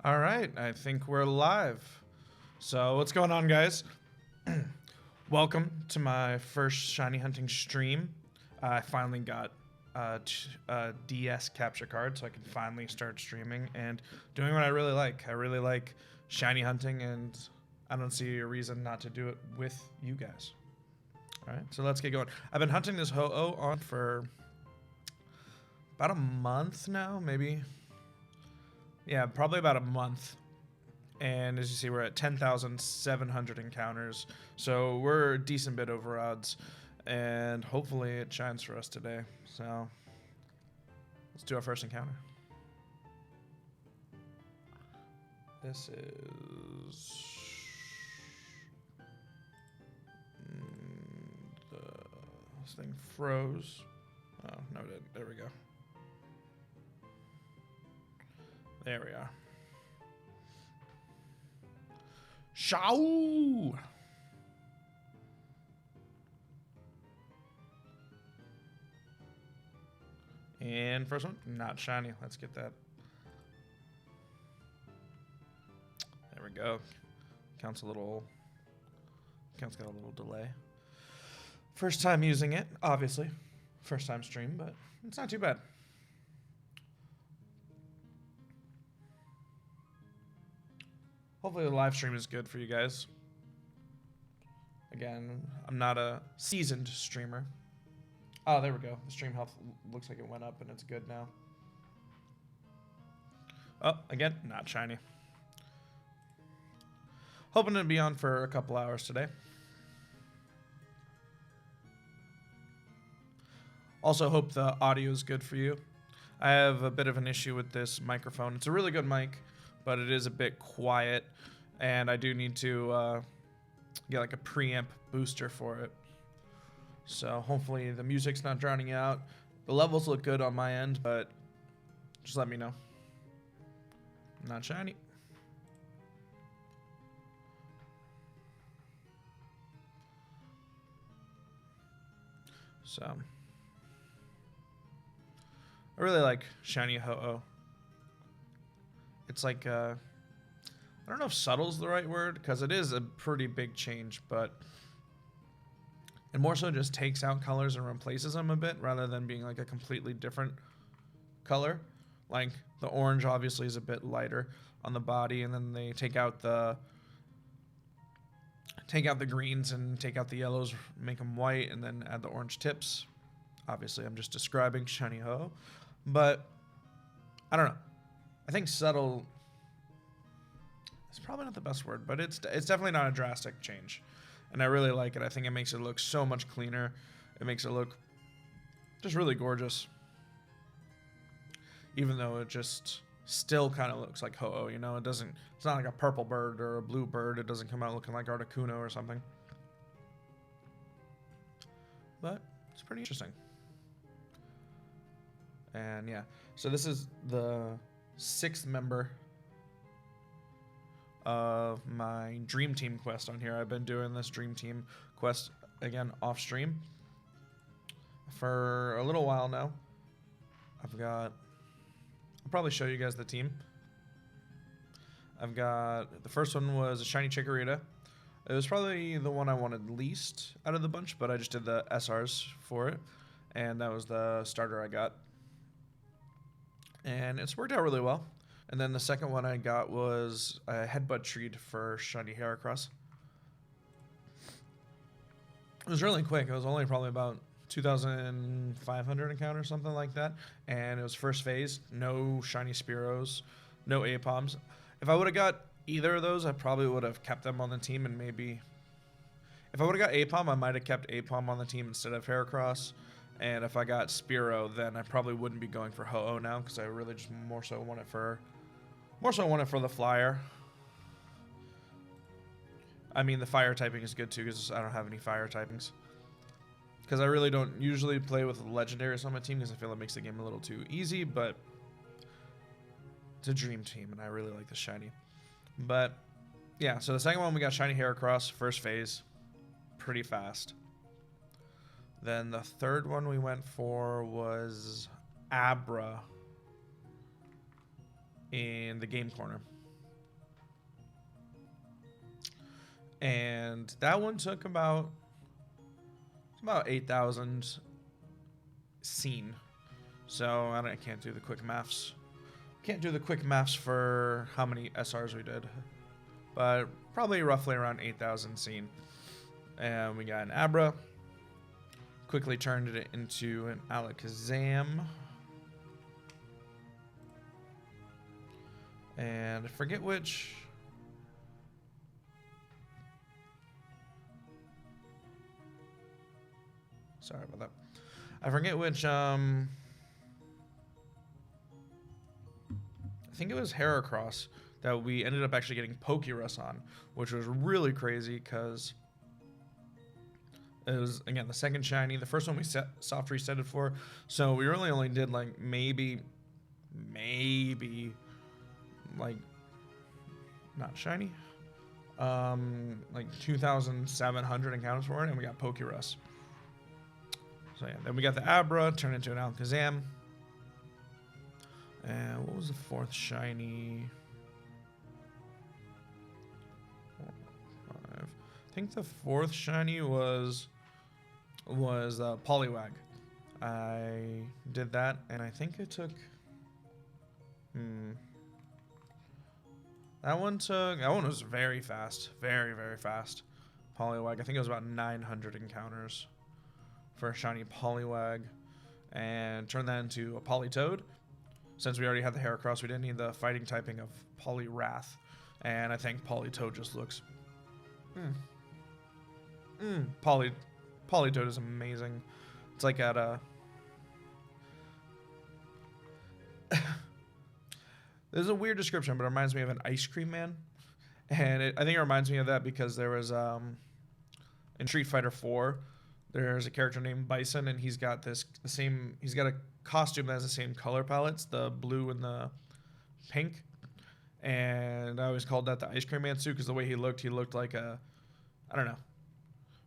All right, I think we're live. So, what's going on, guys? Welcome to my first shiny hunting stream. I finally got a DS capture card, so I can finally start streaming and doing what I really like. I really like shiny hunting, and I don't see a reason not to do it with you guys. All right, so let's get going. I've been hunting this Ho-Oh on for about a month now, maybe. Yeah, probably about a month. And as you see, we're at 10,700 encounters. So we're a decent bit over odds. And hopefully it shines for us today. So let's do our first encounter. This is... This thing froze. Oh, no, it didn't. There we go. There we are. Shao! And first one, not shiny. Let's get that. There we go. Count's got a little delay. First time using it, obviously. First time stream, but it's not too bad. Hopefully the live stream is good for you guys. Again, I'm not a seasoned streamer. Oh, there we go. The stream health looks like it went up and it's good now. Oh, again, not shiny. Hoping to be on for a couple hours today. Also hope the audio is good for you. I have a bit of an issue with this microphone. It's a really good mic, but it is a bit quiet, and I do need to get like a preamp booster for it. So hopefully the music's not drowning out. The levels look good on my end, but just let me know. Not shiny. So I really like shiny Ho-Oh. It's like I don't know if subtle's the right word, because it is a pretty big change, but it more so just takes out colors and replaces them a bit rather than being like a completely different color. Like the orange obviously is a bit lighter on the body, and then they take out the greens and take out the yellows, make them white, and then add the orange tips. Obviously, I'm just describing shiny Ho-Oh, but I don't know. I think subtle is probably not the best word, but it's definitely not a drastic change. And I really like it. I think it makes it look so much cleaner. It makes it look just really gorgeous. Even though it just still kind of looks like Ho-Oh, you know? It's not like a purple bird or a blue bird. It doesn't come out looking like Articuno or something. But it's pretty interesting. And yeah, so this is the 6th member of my Dream Team quest on here. I've been doing this Dream Team quest, again, off stream for a little while now. I'll probably show you guys the team. I've got, the first one was a shiny Chikorita. It was probably the one I wanted least out of the bunch, but I just did the SRs for it, and that was the starter I got. And it's worked out really well. And then the second one I got was a Headbutt Treat for shiny Heracross. It was really quick. It was only probably about 2,500 encounters, something like that. And it was first phase, no shiny Spearows, no Apoms. If I would have got either of those, I probably would have kept them on the team, and maybe... If I would have got Apom, I might have kept Apom on the team instead of Heracross. And if I got Spearow, then I probably wouldn't be going for Ho-Oh now, because I really just more so want it for the flyer. I mean, the fire typing is good too, because I don't have any fire typings. Because I really don't usually play with legendaries on my team, because I feel it makes the game a little too easy, but it's a dream team, and I really like the shiny. But yeah, so the second one we got shiny Heracross, first phase, pretty fast. Then the third one we went for was Abra in the game corner. and that one took about 8,000 seen. So I can't do the quick maths. Can't do the quick maths for how many SRs we did, but probably roughly around 8,000 seen. And we got an Abra. Quickly turned it into an Alakazam. And I forget which. Sorry about that. I forget which. I think it was Heracross that we ended up actually getting Pokerus on, which was really crazy because it was, again, the second shiny. The first one we soft reset it for, so we really only did like maybe like not shiny, like 2,700 encounters for it, and we got Pokerus. So yeah, then we got the Abra, turned into an Alakazam. And what was the fourth shiny? 4, 5. I think the fourth shiny was Poliwag. I did that, and I think it took. That one was very fast, very fast. Poliwag. I think it was about 900 encounters for a shiny Poliwag, and turned that into a Politoed. Since we already had the Heracross, we didn't need the fighting typing of Poliwrath, and I think Politoed just looks. Politoed is amazing. It's like at a. This is a weird description, but it reminds me of an ice cream man, and I think it reminds me of that because there was in Street Fighter 4. There's a character named Bison, and he's got he's got a costume that has the same color palettes, the blue and the pink. And I always called that the Ice Cream Man suit because the way he looked like a, I don't know,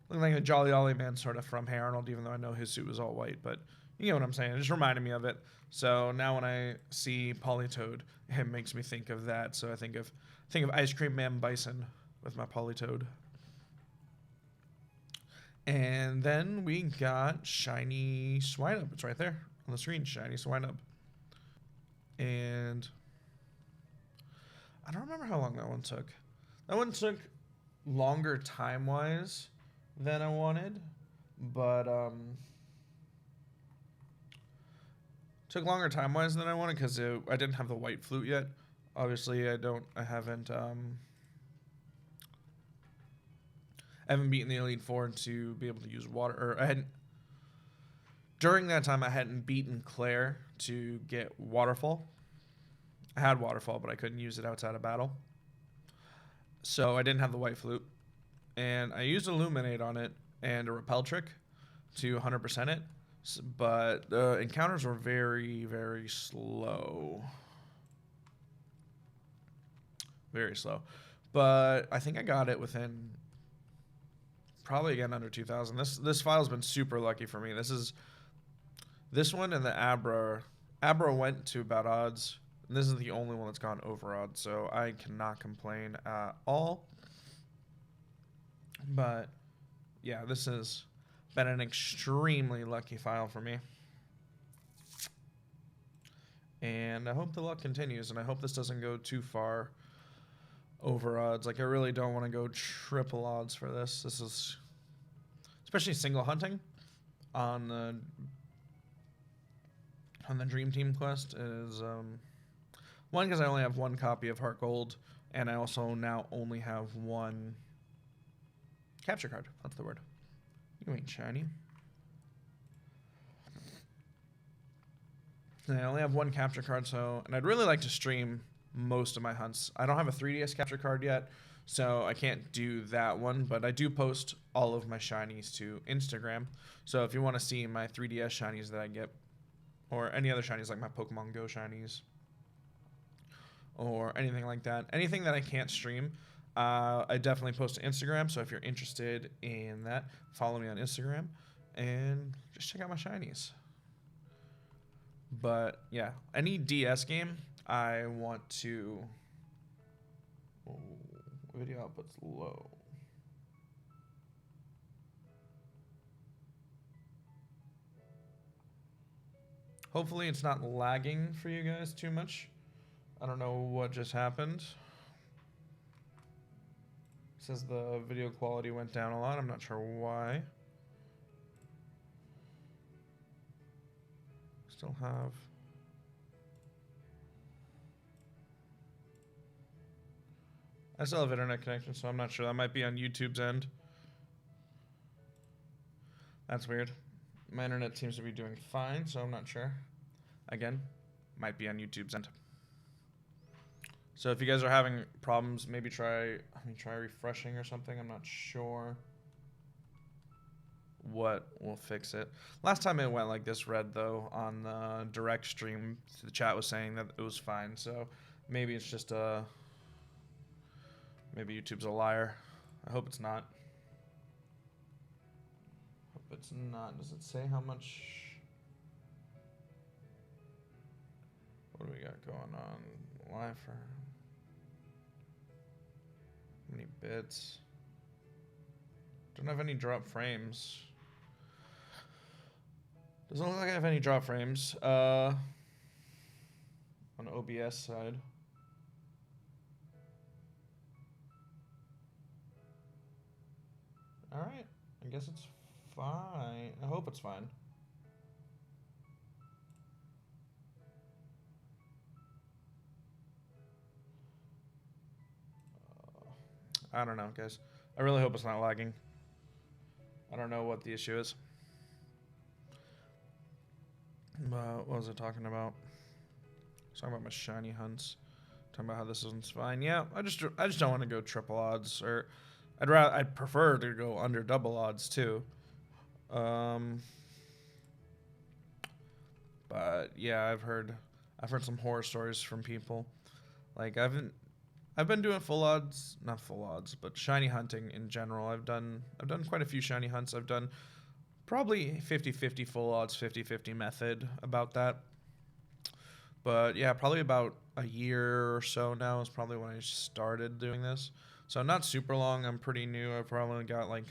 looked like a Jolly Ollie man sort of from Hey Arnold, even though I know his suit was all white. But you know what I'm saying. It just reminded me of it. So now when I see Politoed, it makes me think of that. So I think of Ice Cream Man Bison with my Politoed. And then we got shiny Swinub. It's right there on the screen, shiny Swinub. And I don't remember how long that one took. That one took longer time-wise than I wanted, but took longer time-wise than I wanted because I didn't have the white flute yet. Obviously, I haven't beaten the Elite Four to be able to use water, or I hadn't. During that time, I hadn't beaten Claire to get Waterfall. I had Waterfall, but I couldn't use it outside of battle. So I didn't have the white flute, and I used Illuminate on it and a Repel trick to 100% it, but the encounters were very slow. Very slow. But I think I got it within probably again under 2,000. This file's been super lucky for me. This one and the Abra went to about odds. And this is the only one that's gone over odds, so I cannot complain at all. But yeah, this has been an extremely lucky file for me. And I hope the luck continues, and I hope this doesn't go too far over odds. Like, I really don't want to go triple odds for this. This is, especially single hunting on the Dream Team quest is one, because I only have one copy of Heartgold, and I also now only have one capture card. That's the word. You ain't shiny. And I only have one capture card, and I'd really like to stream most of my hunts. I don't have a 3DS capture card yet, so I can't do that one, but I do post all of my shinies to Instagram. So if you want to see my 3DS shinies that I get, or any other shinies like my Pokemon Go shinies, or anything like that, anything that I can't stream, I definitely post to Instagram. So if you're interested in that, follow me on Instagram and just check out my shinies. But yeah, any DS game, I want to. Oh, video output's low. Hopefully it's not lagging for you guys too much. I don't know what just happened. It says the video quality went down a lot. I'm not sure why. Still have... I still have internet connection, so I'm not sure. That might be on YouTube's end. That's weird. My internet seems to be doing fine, so I'm not sure. Again, might be on YouTube's end. So if you guys are having problems, maybe try refreshing or something. I'm not sure what will fix it. Last time it went like this red, though, on the direct stream, the chat was saying that it was fine. So maybe it's just a... Maybe YouTube's a liar. I hope it's not. Hope it's not. Does it say how much? What do we got going on live for? How many bits? Don't have any drop frames. Doesn't look like I have any drop frames. On OBS side. Alright, I guess it's fine. I hope it's fine. I don't know, guys. I really hope it's not lagging. I don't know what the issue is. What was I talking about? I was talking about my shiny hunts. Talking about how this one's fine. Yeah, I just don't want to go triple odds, or I'd prefer to go under double odds too. But yeah, I've heard some horror stories from people. Like I've been doing full odds, not full odds, but shiny hunting in general. I've done quite a few shiny hunts. I've done probably 50-50 full odds, 50-50 method, about that. But yeah, probably about a year or so now is probably when I started doing this. So not super long. I'm pretty new. I've probably got, like,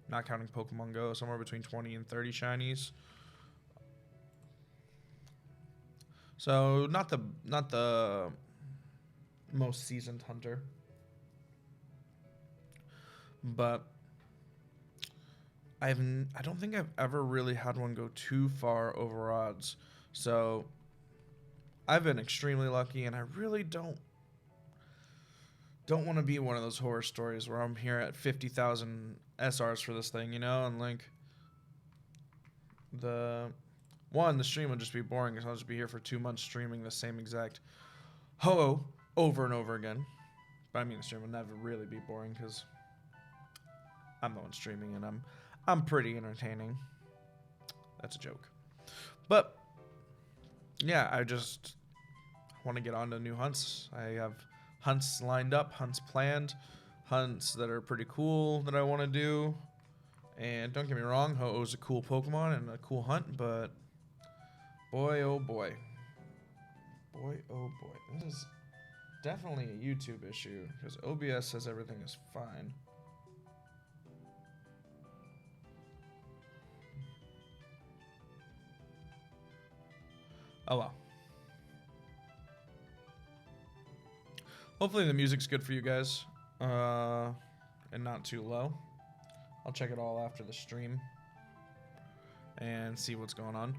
not counting Pokemon Go, somewhere between 20 and 30 shinies. So not the most seasoned hunter, but I don't think I've ever really had one go too far over odds. So I've been extremely lucky, and I really don't want to be one of those horror stories where I'm here at 50,000 SRs for this thing, you know, and like the stream would just be boring because I'll just be here for 2 months streaming the same exact ho over and over again. But I mean, the stream would never really be boring because I'm the one streaming, and I'm pretty entertaining. That's a joke. But yeah, I just want to get on to new hunts. I have hunts lined up, hunts planned, hunts that are pretty cool that I want to do. And don't get me wrong, Ho-Oh's a cool Pokemon and a cool hunt, but boy, oh boy. Boy, oh boy. This is definitely a YouTube issue, because OBS says everything is fine. Oh well. Hopefully the music's good for you guys, and not too low. I'll check it all after the stream and see what's going on.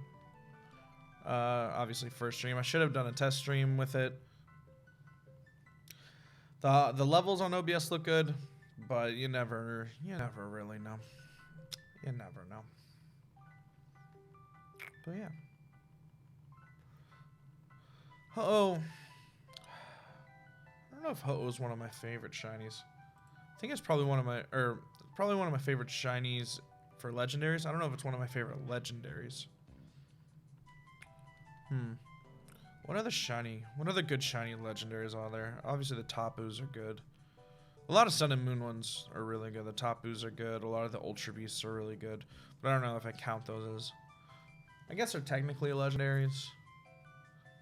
Obviously first stream. I should have done a test stream with it. The levels on OBS look good, but you never really know. You never know. But yeah. Ho-Oh. I don't know if Ho-Oh is one of my favorite shinies. I think it's probably one of my favorite shinies for legendaries. I don't know if it's one of my favorite legendaries. What other good shiny legendaries are there? Obviously the Tapus are good. A lot of Sun and Moon ones are really good. The Tapus are good. A lot of the Ultra Beasts are really good. But I don't know if I count those as... I guess they're technically legendaries.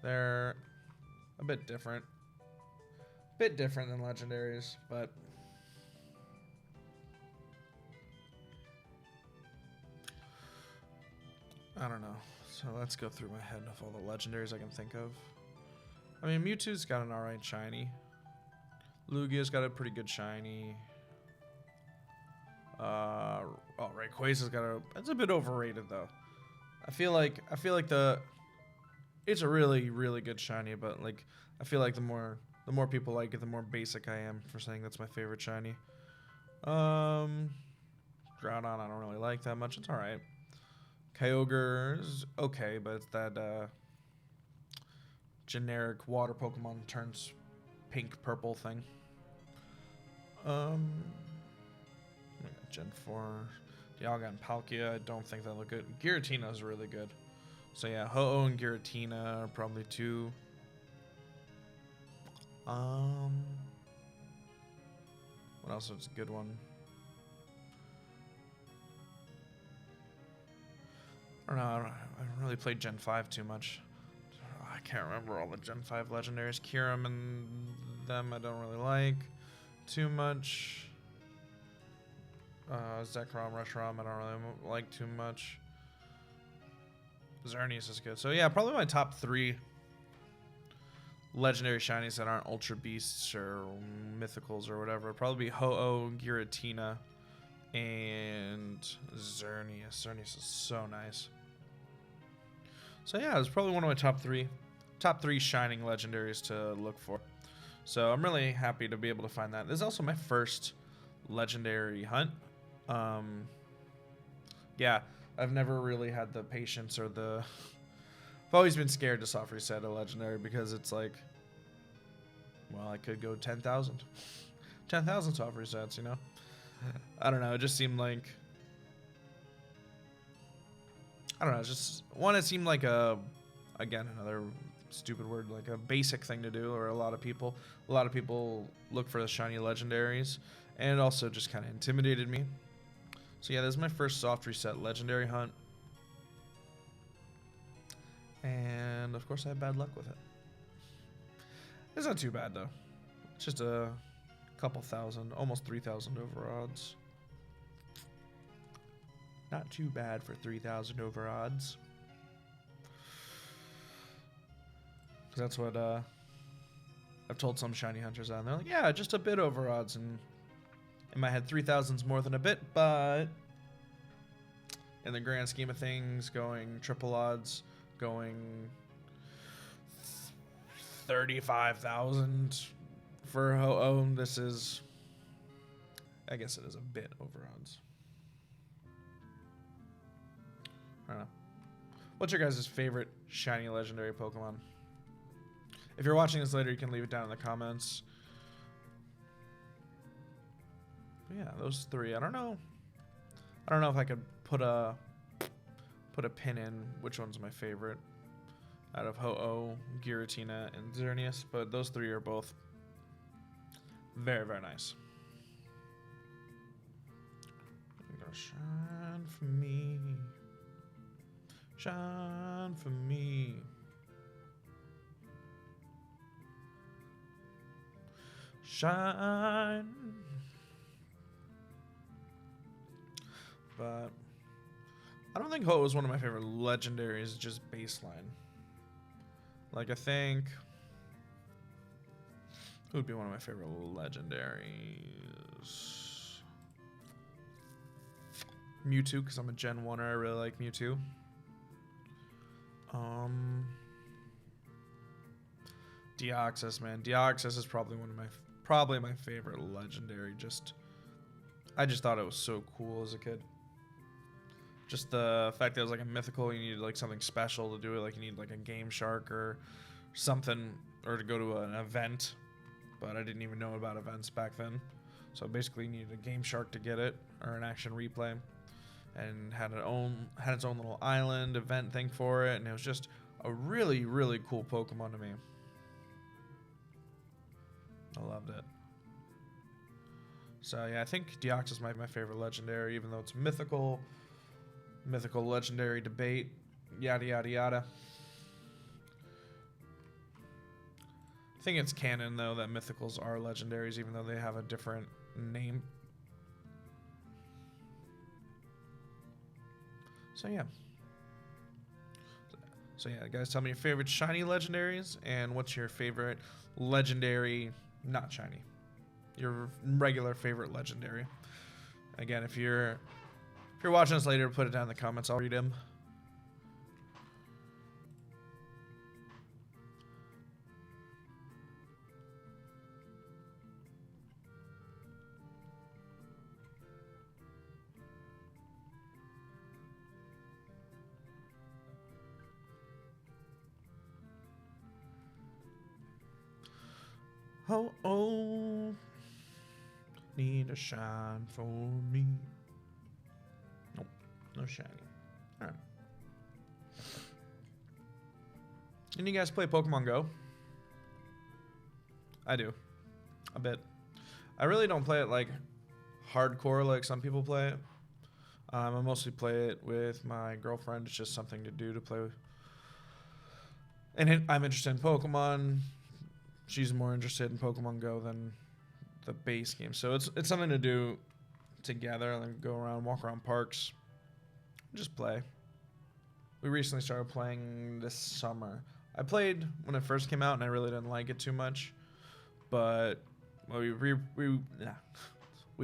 They're a bit different. Bit different than legendaries, but... I don't know. So let's go through my head of all the legendaries I can think of. I mean, Mewtwo's got an alright shiny. Lugia's got a pretty good shiny. Rayquaza's got a... It's a bit overrated, though. I feel like it's a really, really good shiny, but, like, I feel like the more people like it, the more basic I am for saying that's my favorite shiny. Groudon, I don't really like that much. It's alright. Kyogre's okay, but it's that generic water Pokemon turns pink purple thing. Gen 4. Dialga and Palkia, I don't think they look good. Giratina is really good. So yeah, Ho-Oh and Giratina are probably two. What else is a good one? I don't know. I don't really play Gen 5 too much. I can't remember all the Gen 5 legendaries. Kyurem and them I don't really like too much. Zekrom, Reshiram I don't really like too much. Xerneas is good. So yeah, probably my top 3 legendary shinies that aren't Ultra Beasts or Mythicals or whatever. It'd probably be Ho-Oh, Giratina, and Xerneas. Xerneas is so nice. So yeah, it's probably one of my top three shining legendaries to look for. So I'm really happy to be able to find that. This is also my first legendary hunt. Yeah, I've never really had the patience or the... I've always been scared to soft reset a legendary because it's like, well, I could go 10,000. 10,000 soft resets, you know? I don't know, it just seemed like... I don't know, it's just... One, it seemed like a... Again, another stupid word, like a basic thing to do, or a lot of people look for the shiny legendaries, and it also just kind of intimidated me. So yeah, this is my first soft reset legendary hunt. And of course I had bad luck with it. It's not too bad though. It's just a couple thousand, almost 3,000 over odds. Not too bad for 3,000 over odds. That's what I've told some shiny hunters out, and they're like, yeah, just a bit over odds. And in my head, 3,000's more than a bit, but in the grand scheme of things, going triple odds, going 35,000 for Ho-Oh, this is, I guess it is a bit over odds. I don't know. What's your guys' favorite shiny legendary Pokemon? If you're watching this later, you can leave it down in the comments. But yeah, those 3. I don't know if I could put a pin in which one's my favorite out of Ho-Oh, Giratina, and Xerneas, but those 3 are both very, very nice. You're gonna shine for me. Shine for me. Shine. But I don't think Ho is one of my favorite legendaries, just baseline. Like, I think who would be one of my favorite legendaries? Mewtwo, because I'm a Gen 1er. I really like Mewtwo. Deoxys, man. Deoxys is probably my favorite legendary. I just thought it was so cool as a kid. Just the fact that it was like a mythical, you needed like something special to do it. Like you need like a Game Shark or something, or to go to an event. But I didn't even know about events back then. So basically you needed a Game Shark to get it, or an action replay. And had its own little island event thing for it. And it was just a really, really cool Pokemon to me. I loved it. So yeah, I think Deoxys might be my favorite legendary, even though it's mythical legendary debate, yada yada yada. I think it's canon though that mythicals are legendaries, even though they have a different name. So yeah, So yeah, guys, tell me your favorite shiny legendaries and what's your favorite legendary, not shiny, your regular favorite legendary. Again, if you're watching this later, put it down in the comments. I'll read them. Oh, oh, need a shine for me. Nope, no shiny. All right. And you guys play Pokemon Go? I do, a bit. I really don't play it like hardcore like some people play it. I mostly play it with my girlfriend. It's just something to do to play with. And I'm interested in Pokemon. She's more interested in Pokemon Go than the base game. So it's something to do together. Like go around, walk around parks, just play. We recently started playing this summer. I played when it first came out and I really didn't like it too much. But well, we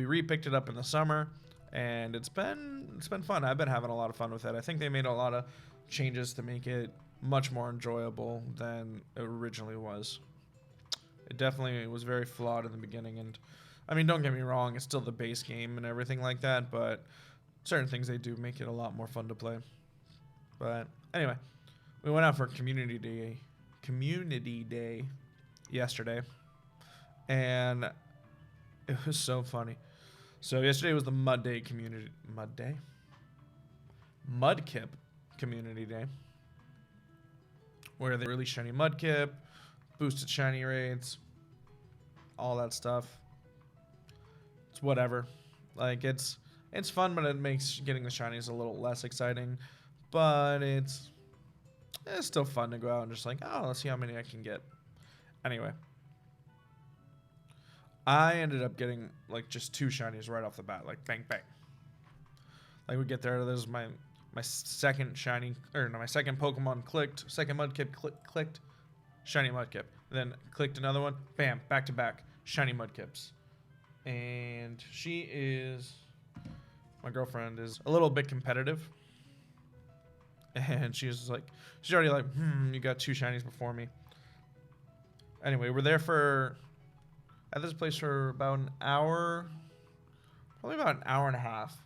re-picked it up in the summer and it's been fun. I've been having a lot of fun with it. I think they made a lot of changes to make it much more enjoyable than it originally was. It definitely was very flawed in the beginning, and I mean, don't get me wrong, it's still the base game and everything like that, but certain things they do make it a lot more fun to play. But anyway, we went out for community day yesterday, and it was so funny. So yesterday was the Mudkip community day, where they released shiny Mudkip, boosted shiny rates, all that stuff. It's whatever. Like it's fun, but it makes getting the shinies a little less exciting. But it's still fun to go out and just like, oh, let's see how many I can get. Anyway, I ended up getting like just 2 shinies right off the bat, like bang bang. Like we get there, there's my second shiny, or no, my second Pokemon clicked, second Mudkip clicked. Shiny Mudkip. Then clicked another one. Bam. Back to back. Shiny Mudkips. And my girlfriend is a little bit competitive. And she's already like, you got 2 shinies before me. Anyway, we're there at this place for about an hour. Probably about an hour and a half.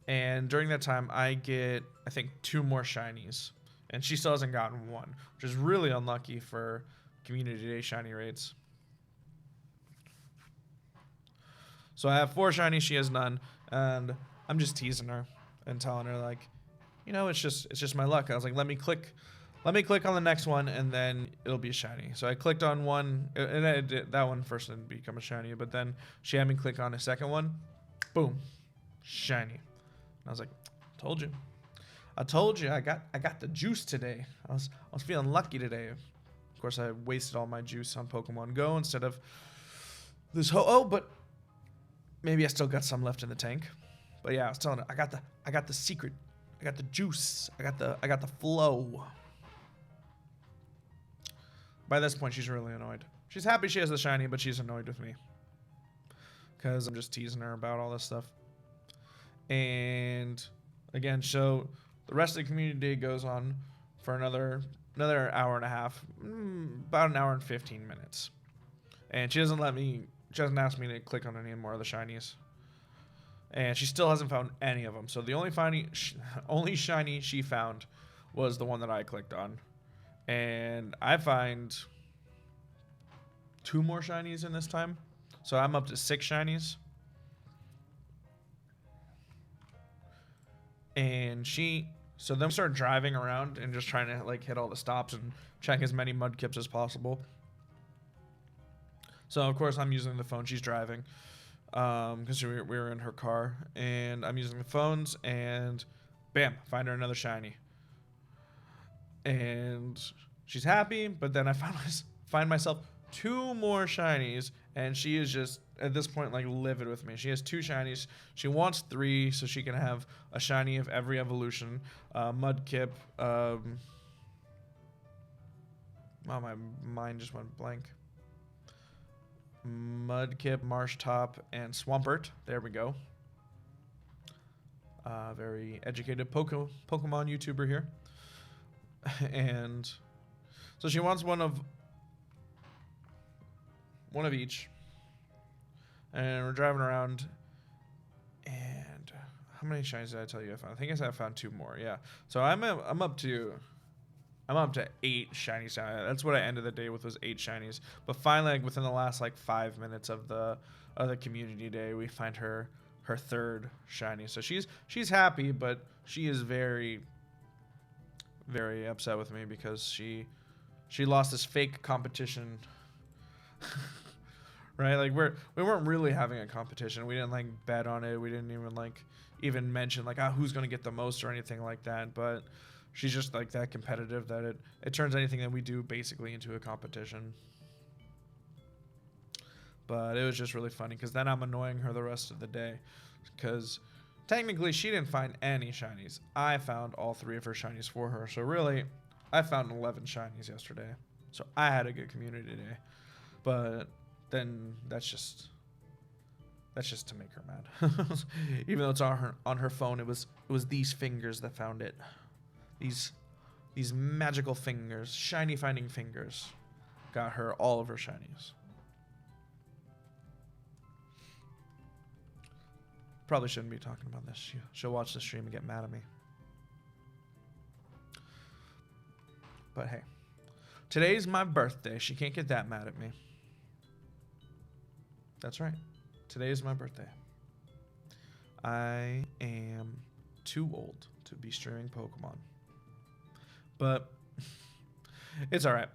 And during that time, I get, I think, 2 more shinies. And she still hasn't gotten 1, which is really unlucky for community day shiny rates. So I have 4 shinies, she has none, and I'm just teasing her and telling her like, you know, it's just my luck. I was like, let me click on the next one, and then it'll be a shiny. So I clicked on one, and that one first didn't become a shiny, but then she had me click on a second one, boom, shiny. And I was like, told you. I told you I got the juice today. I was feeling lucky today. Of course, I wasted all my juice on Pokemon Go instead of this but maybe I still got some left in the tank. But yeah, I was telling her I got the secret. I got the juice. I got the flow. By this point, she's really annoyed. She's happy she has the shiny, but she's annoyed with me because I'm just teasing her about all this stuff. And again, so the rest of the community day goes on for another hour and a half, about an hour and 15 minutes. And she doesn't ask me to click on any more of the shinies. And she still hasn't found any of them. So the only shiny she found was the one that I clicked on. And I find 2 more shinies in this time. So I'm up to 6 shinies. And so then we started driving around and just trying to like hit all the stops and check as many Mudkips as possible. So of course I'm using the phone. She's driving because we were in her car, and I'm using the phones, and bam, find her another shiny. And she's happy, but then I find myself 2 more shinies, and she is just at this point like livid with me. She has 2 shinies. She wants 3 so she can have a shiny of every evolution. Mudkip, Oh, my mind just went blank. Mudkip, Marsh Top, and Swampert. There we go. Very educated Pokemon YouTuber here. And so she wants one of each. And we're driving around. And how many shinies did I tell you I found? I think I said I found 2 more. Yeah. So I'm up to 8 shinies. That's what I ended the day with, was 8 shinies. But finally, like, within the last like 5 minutes of the community day, we find her 3rd shiny. So she's happy, but she is very, very upset with me because she lost this fake competition. Right? Like we weren't really having a competition. We didn't like bet on it. We didn't even mention like who's gonna get the most or anything like that. But she's just like that competitive that it turns anything that we do basically into a competition. But it was just really funny because then I'm annoying her the rest of the day because technically she didn't find any shinies. I found all 3 of her shinies for her. So really, I found 11 shinies yesterday. So I had a good community day. But then that's just to make her mad. Even though it's on her phone, it was these fingers that found it. These magical fingers, shiny finding fingers, got her all of her shinies. Probably shouldn't be talking about this. She'll watch the stream and get mad at me. But hey, today's my birthday. She can't get that mad at me. That's right. Today is my birthday. I am too old to be streaming Pokemon. But it's alright.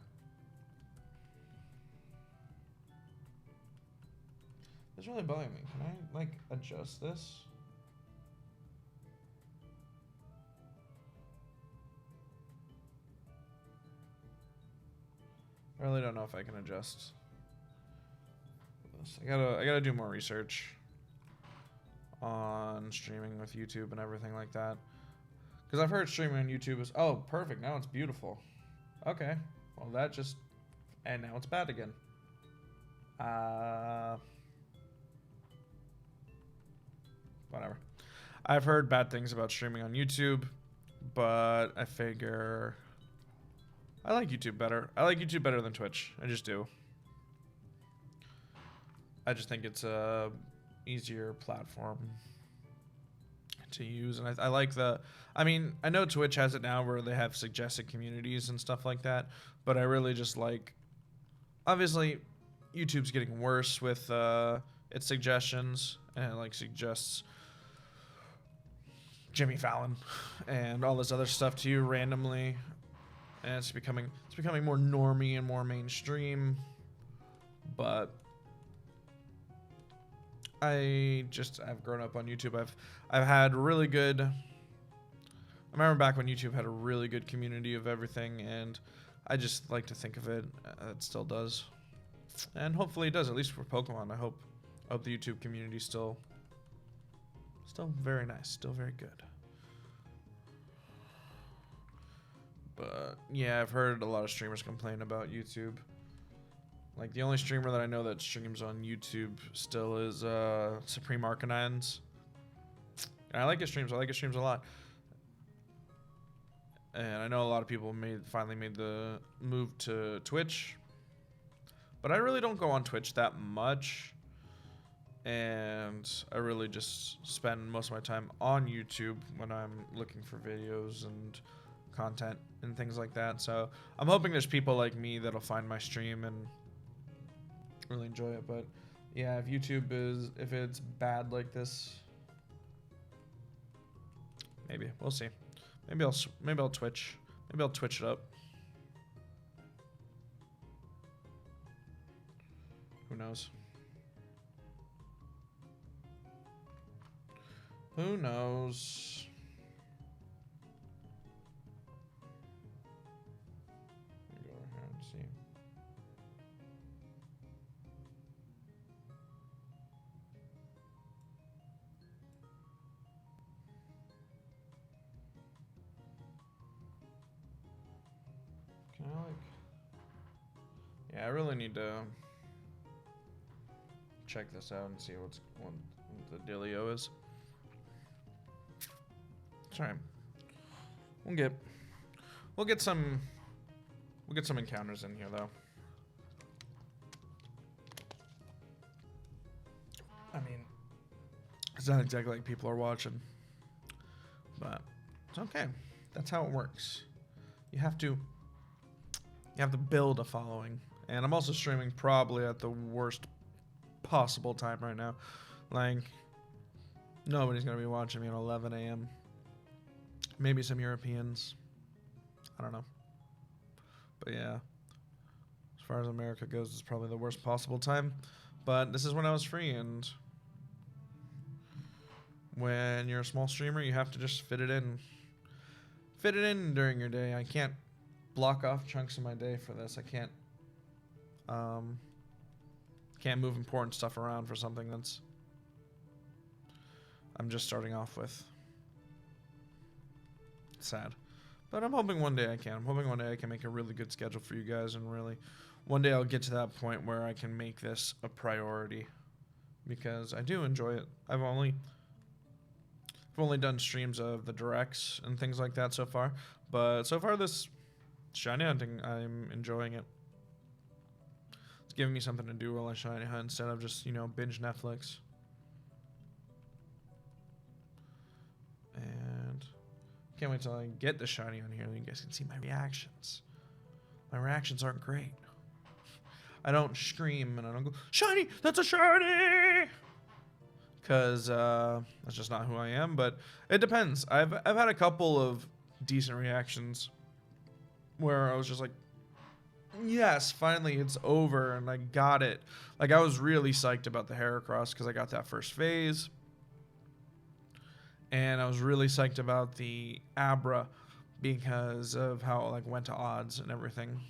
It's really bugging me. Can I, like, adjust this? I really don't know if I can adjust this. I gotta do more research on streaming with YouTube and everything like that. Because I've heard streaming on YouTube is, oh, perfect, now it's beautiful. Okay, well that just, and now it's bad again. Whatever. I've heard bad things about streaming on YouTube, but I figure I like YouTube better. I like YouTube better than Twitch. I just do. I just think it's a easier platform to use, and I like I mean, I know Twitch has it now where they have suggested communities and stuff like that, but I really just like, obviously YouTube's getting worse with its suggestions, and it like suggests Jimmy Fallon and all this other stuff to you randomly, and it's becoming more normie and more mainstream. But I've grown up on YouTube. I've had really good, I remember back when YouTube had a really good community of everything, and I just like to think of it still does, and hopefully it does, at least for Pokemon. I hope the YouTube community still very nice, still very good. But yeah, I've heard a lot of streamers complain about YouTube. Like, the only streamer that I know that streams on YouTube still is Supreme Arcanines. And I like his streams. I like his streams a lot. And I know a lot of people finally made the move to Twitch. But I really don't go on Twitch that much. And I really just spend most of my time on YouTube when I'm looking for videos and content and things like that. So I'm hoping there's people like me that'll find my stream and really enjoy it. But yeah, if it's bad like this, maybe we'll see. Maybe I'll Twitch. Maybe I'll Twitch it up. Who knows? Who knows? Let me go over here and see. Can I like really need to check this out and see what the dealio is. Sorry. We'll get some encounters in here though. I mean, it's not exactly like people are watching, but it's okay. That's how it works. You have to build a following. And I'm also streaming probably at the worst possible time right now. Like, nobody's gonna be watching me at 11 a.m. Maybe some Europeans. I don't know. But yeah, as far as America goes, it's probably the worst possible time. But this is when I was free, and when you're a small streamer, you have to just fit it in. Fit it in during your day. I can't block off chunks of my day for this. I can't move important stuff around for something that's I'm just starting off with. It's sad. But I'm hoping one day I can. I'm hoping one day I can make a really good schedule for you guys, and really one day I'll get to that point where I can make this a priority, because I do enjoy it. I've only done streams of the directs and things like that so far, but so far this shiny hunting, I'm enjoying it. It's giving me something to do while I shiny hunt instead of just, you know, binge Netflix. And can't wait till I get the shiny on here and you guys can see my reactions. My reactions aren't great. I don't scream and I don't go, shiny, that's a shiny! Because that's just not who I am, but it depends. I've had a couple of decent reactions where I was just like, yes, finally it's over and I got it. Like, I was really psyched about the Heracross because I got that first phase. And I was really psyched about the Abra because of how it like went to odds and everything.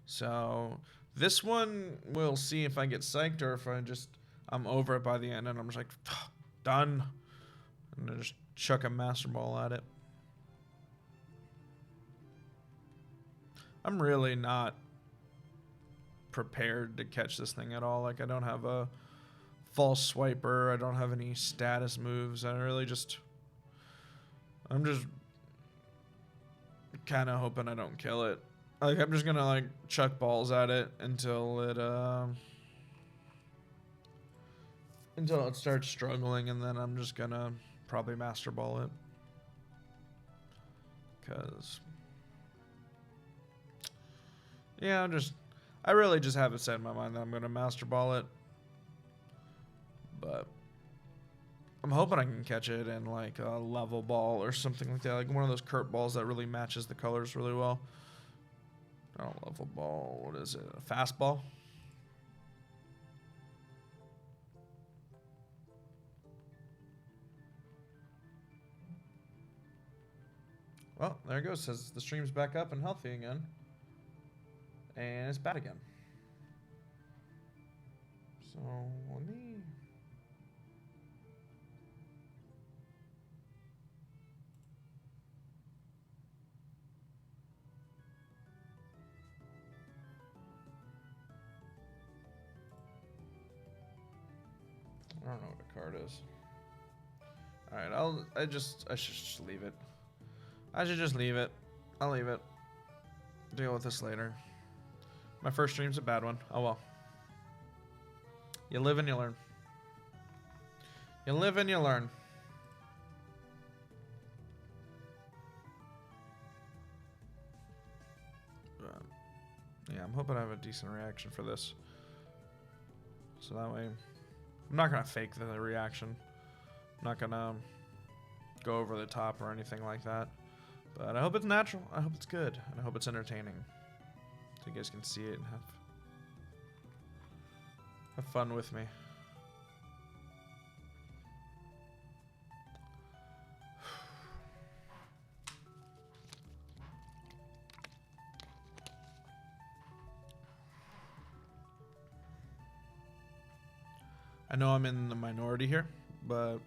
So this one, we'll see if I get psyched or if I'm over it by the end and I'm just like, done. And I just chuck a Master Ball at it. I'm really not prepared to catch this thing at all. Like, I don't have a false swiper. I don't have any status moves. I'm just kind of hoping I don't kill it. Like, I'm just gonna like chuck balls at it until it starts struggling, and then I'm just gonna probably Master Ball it. Cause yeah, I really just have it set in my mind that I'm gonna Master Ball it. But I'm hoping I can catch it in like a level ball or something like that. Like one of those Kurt balls that really matches the colors really well. Oh, level ball. What is it? A fastball? Well, there it goes. Says the stream's back up and healthy again. And it's bad again. So let me... I don't know what a card is. Alright, I should just leave it. I should just leave it. I'll leave it. Deal with this later. My first stream's a bad one. Oh well. You live and you learn. You live and you learn. Yeah, I'm hoping I have a decent reaction for this. So that way... I'm not going to fake the reaction. I'm not going to go over the top or anything like that. But I hope it's natural. I hope it's good. And I hope it's entertaining. So you guys can see it and have fun with me. I know I'm in the minority here, but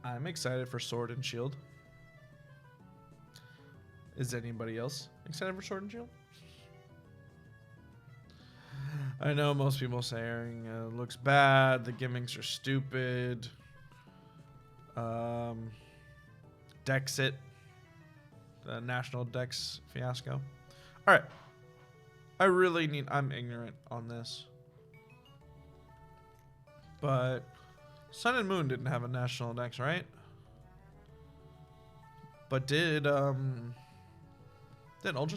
I'm excited for Sword and Shield. Is anybody else excited for Sword and Shield? I know most people saying it looks bad, the gimmicks are stupid. Dexit, the national Dex fiasco. All right, I'm ignorant on this, but Sun and Moon didn't have a national Dex, right? But did Ultra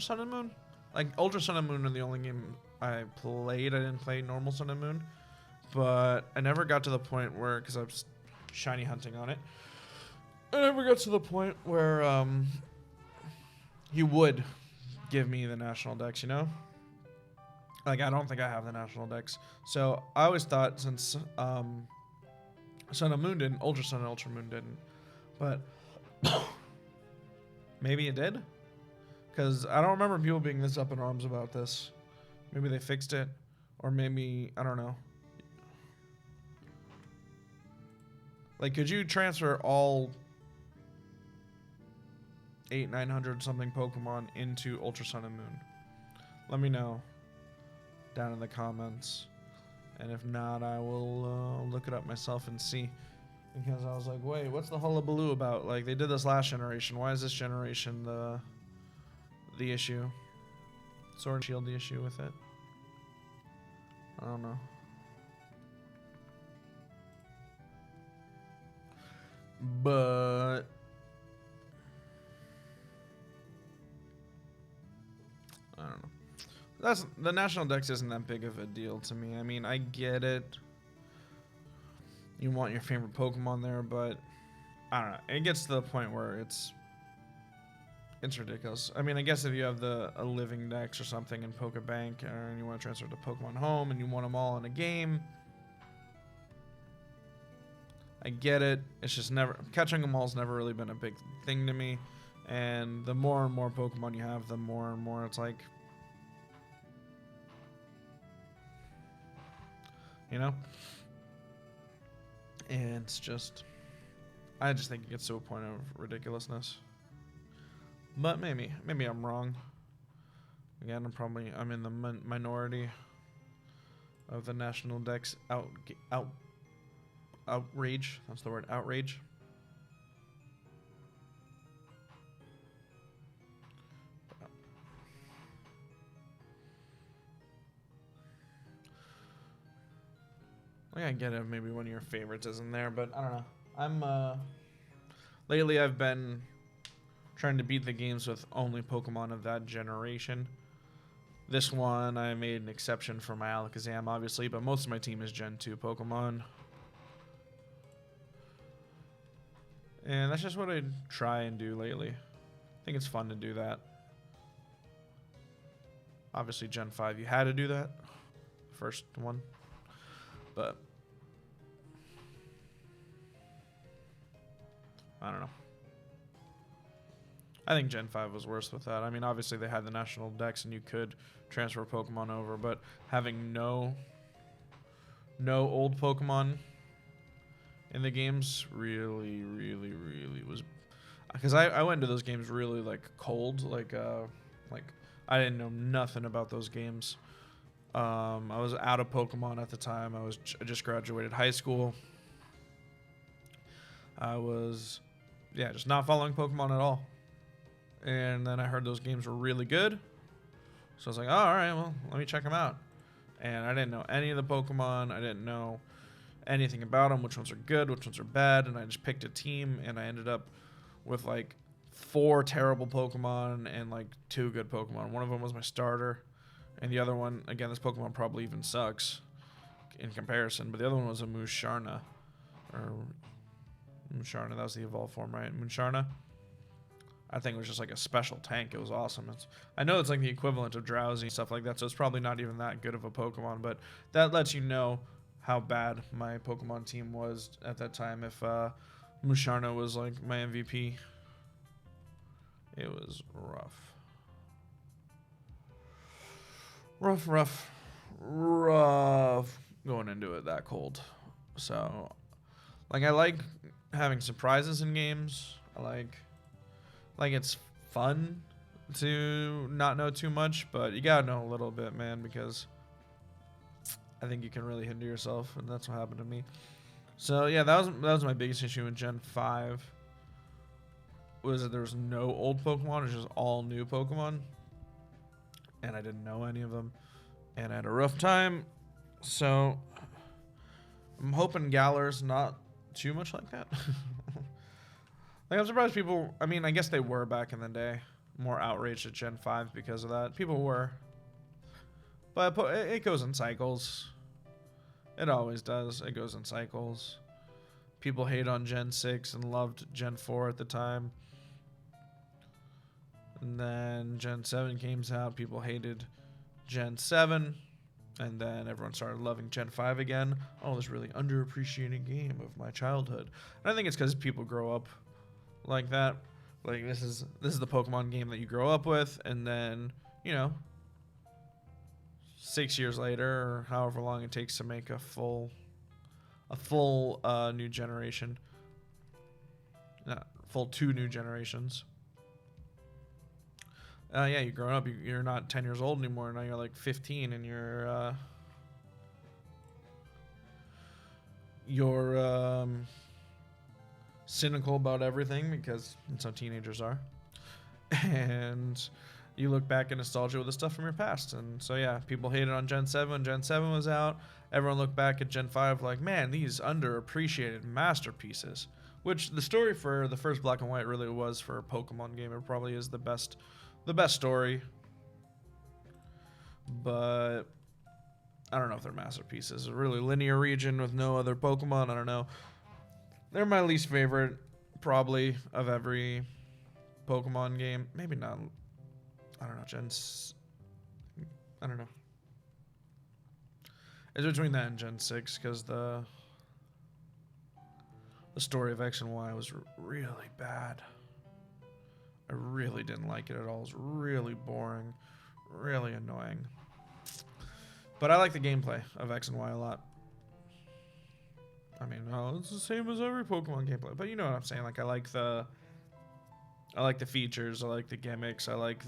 Sun and Moon? Like, Ultra Sun and Moon are the only game I played. I didn't play normal Sun and Moon, but I never got to the point where, because I was shiny hunting on it, I never got to the point where he would give me the national Dex, you know? Like, I don't think I have the national Dex. So I always thought, since Sun and Moon didn't, Ultra Sun and Ultra Moon didn't, but maybe it did? Because I don't remember people being this up in arms about this. Maybe they fixed it, or maybe, I don't know. Like, could you transfer all 900 something Pokemon into Ultra Sun and Moon? Let me know down in the comments. And if not, I will look it up myself and see. Because I was like, wait, what's the hullabaloo about? Like, they did this last generation. Why is this generation the issue? Sword and Shield the issue with it? I don't know. But I don't know. The national Dex isn't that big of a deal to me. I mean, I get it. You want your favorite Pokemon there, but I don't know. It gets to the point where it's ridiculous. I mean, I guess if you have a living Dex or something in Pokebank, and you want to transfer to Pokemon Home, and you want them all in a game, I get it. It's just catching them all's never really been a big thing to me. And the more and more Pokemon you have, the more and more it's like, you know? And it's just, I just think it gets to a point of ridiculousness. But maybe I'm wrong. Again, I'm in the minority of the national Dex outrage. That's the word, outrage. I get it. Maybe one of your favorites isn't there, but I don't know. Lately I've been trying to beat the games with only Pokemon of that generation. This one I made an exception for my Alakazam, obviously, but most of my team is Gen 2 Pokemon. And that's just what I try and do lately. I think it's fun to do that. Obviously, Gen 5, you had to do that. First one. But I don't know. I think Gen 5 was worse with that. I mean, obviously they had the national Dex and you could transfer Pokemon over, but having no old Pokemon in the games really was, because I went into those games really like cold, like I didn't know nothing about those games. I was out of Pokemon at the time. I just graduated high school. I was just not following Pokemon at all. And then I heard those games were really good. So I was like, oh, all right, well, let me check them out. And I didn't know any of the Pokemon. I didn't know anything about them, which ones are good, which ones are bad. And I just picked a team, and I ended up with like 4 terrible Pokemon and like 2 good Pokemon. One of them was my starter. And the other one, again, this Pokemon probably even sucks in comparison. But the other one was a Musharna. Or Musharna, that was the evolved form, right? Musharna. I think it was just like a special tank. It was awesome. I know it's like the equivalent of Drowsy and stuff like that, so it's probably not even that good of a Pokemon, but that lets you know how bad my Pokemon team was at that time. If Musharna was like my MVP, it was rough. Rough going into it that cold. So, like, I like having surprises in games. I like it's fun to not know too much, but you gotta know a little bit, man, because I think you can really hinder yourself, and that's what happened to me. So yeah, that was my biggest issue in Gen 5. Was that there was no old Pokemon, it was just all new Pokemon, and I didn't know any of them, and I had a rough time. So I'm hoping Galar's not too much like that. Like, I'm surprised people. I mean, I guess they were back in the day more outraged at Gen 5 because of that. People were, but it goes in cycles. It always does. It goes in cycles. People hate on Gen 6 and loved Gen 4 at the time. And then Gen 7 came out. People hated Gen 7. And then everyone started loving Gen 5 again. Oh, this really underappreciated game of my childhood. And I think it's because people grow up like that. Like, this is the Pokemon game that you grow up with. And then, 6 years later, or however long it takes to make a full new generation. Full 2 new generations. Yeah, you grow up. You're not 10 years old anymore. Now you're like 15, and you're cynical about everything because that's how teenagers are. And you look back in nostalgia with the stuff from your past. And so yeah, people hated on Gen 7 when Gen 7 was out. Everyone looked back at Gen 5 like, man, these underappreciated masterpieces. Which the story for the first Black and White really was for a Pokemon game. It probably is the best story. But I don't know if they're masterpieces. A really linear region with no other Pokemon. I don't know. They're my least favorite, probably, of every Pokemon game. Maybe not. I don't know. I don't know. It's between that and Gen 6 because the story of X and Y was really bad. I really didn't like it at all. It was really boring, really annoying. But I like the gameplay of X and Y a lot. I mean, it's the same as every Pokemon gameplay, but you know what I'm saying. Like, I like the features. I like the gimmicks. I like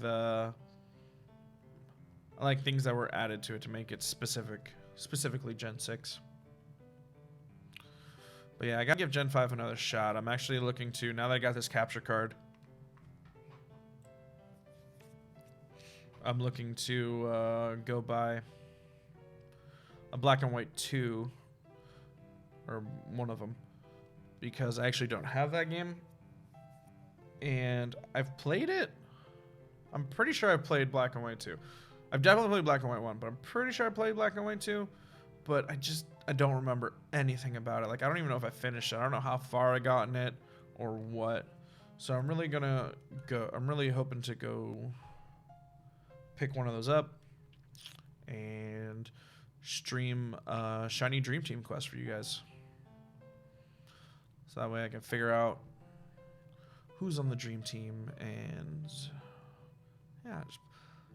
things that were added to it to make it specifically Gen 6. But yeah, I gotta give Gen 5 another shot. I'm actually looking to, now that I got this capture card, I'm looking to go buy a Black and White 2, or one of them, because I actually don't have that game, and I've played it. I'm pretty sure I've played Black and White 2. I've definitely played Black and White 1, but I'm pretty sure I played Black and White 2, but I don't remember anything about it. Like, I don't even know if I finished it. I don't know how far I got in it or what. So I'm really hoping to go pick one of those up and stream Shiny Dream Team Quest for you guys. So that way I can figure out who's on the Dream Team, and yeah,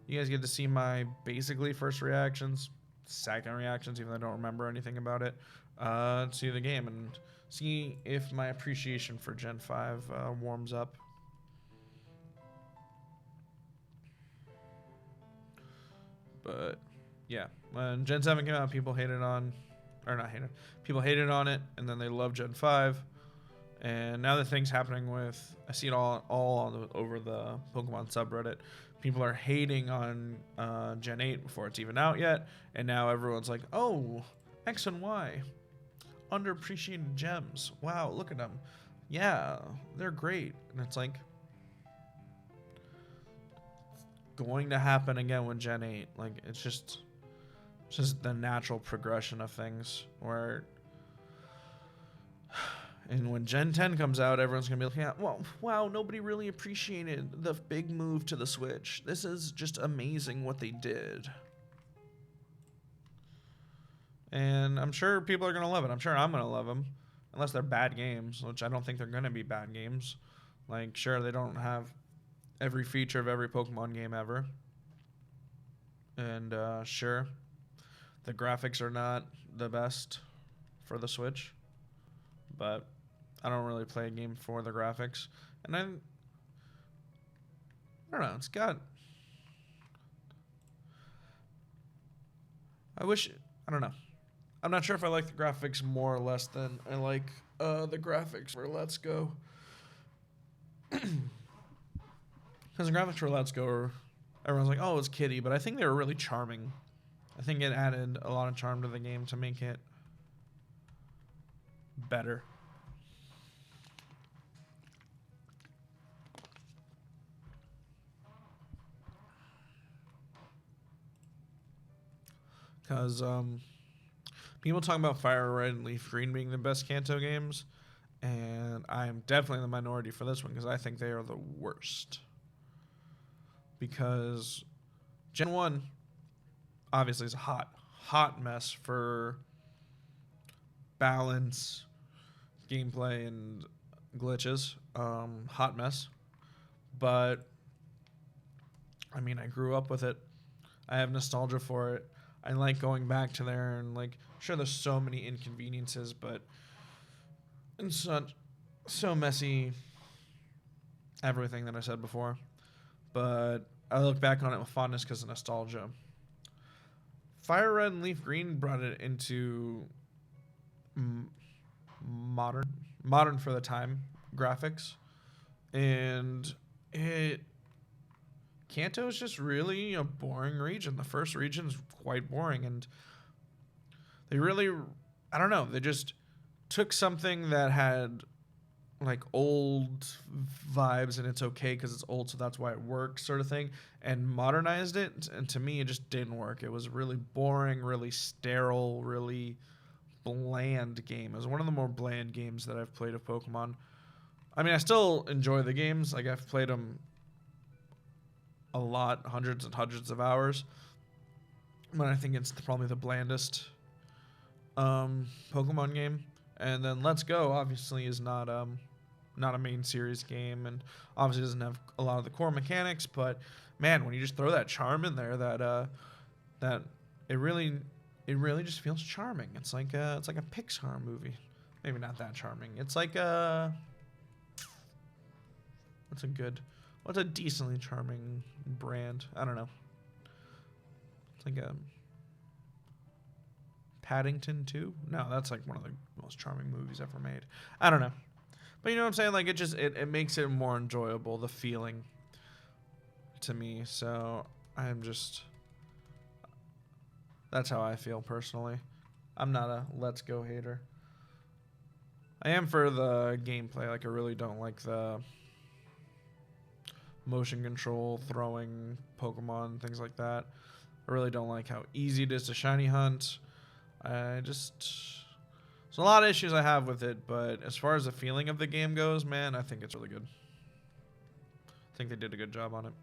you guys get to see my basically first reactions, second reactions, even though I don't remember anything about it, to the game, and see if my appreciation for Gen 5 warms up. But yeah, when Gen 7 came out, people hated on it, and then they loved Gen 5. And now the thing's happening with, I see it all over the Pokemon subreddit. People are hating on Gen 8 before it's even out yet, and now everyone's like, oh, X and Y, underappreciated gems. Wow, look at them. Yeah, they're great. And it's like, going to happen again with Gen 8. Like, it's just the natural progression of things, where and when Gen 10 comes out, everyone's going to be like, yeah, well, wow, nobody really appreciated the big move to the Switch. This is just amazing what they did. And I'm sure people are going to love it. I'm sure I'm going to love them. Unless they're bad games, which I don't think they're going to be bad games. Like, sure, they don't have every feature of every Pokemon game ever. And sure, the graphics are not the best for the Switch. But I don't really play a game for the graphics. And I don't know, it's got... I don't know. I'm not sure if I like the graphics more or less than I like the graphics for Let's Go. Because the graphics for Let's Go are, everyone's like, oh, it's kiddie, but I think they were really charming. I think it added a lot of charm to the game to make it better. Because people talk about Fire Red and Leaf Green being the best Kanto games, and I'm definitely in the minority for this one because I think they are the worst. Because Gen 1 obviously is a hot mess for balance, gameplay, and glitches. Hot mess. But, I mean, I grew up with it. I have nostalgia for it. I like going back to there and, like, sure, there's so many inconveniences, but it's so messy, everything that I said before. But I look back on it with fondness because of nostalgia. Fire Red and Leaf Green brought it into modern for the time graphics, and Kanto is just really a boring region. The first region is quite boring, and they really, I don't know, they just took something that had like old vibes and it's okay because it's old, so that's why it works, sort of thing, and modernized it, and to me it just didn't work. It was really boring, really sterile, really bland game. It was one of the more bland games that I've played of Pokemon. I mean, I still enjoy the games. Like, I've played them a lot, hundreds and hundreds of hours, but I think it's probably the blandest Pokemon game. And then Let's Go obviously is not a main series game, and obviously doesn't have a lot of the core mechanics, but man, when you just throw that charm in there, that it really just feels charming. It's like a Pixar movie. Maybe not that charming. It's like what's a decently charming brand? I don't know. It's like a Paddington 2? No, that's like one of the most charming movies ever made. I don't know. But you know what I'm saying? Like, it makes it more enjoyable, the feeling, to me. So that's how I feel personally. I'm not a Let's Go hater. I am for the gameplay. Like, I really don't like the motion control, throwing Pokemon, things like that. I really don't like how easy it is to shiny hunt. There's a lot of issues I have with it, but as far as the feeling of the game goes, man, I think it's really good. I think they did a good job on it.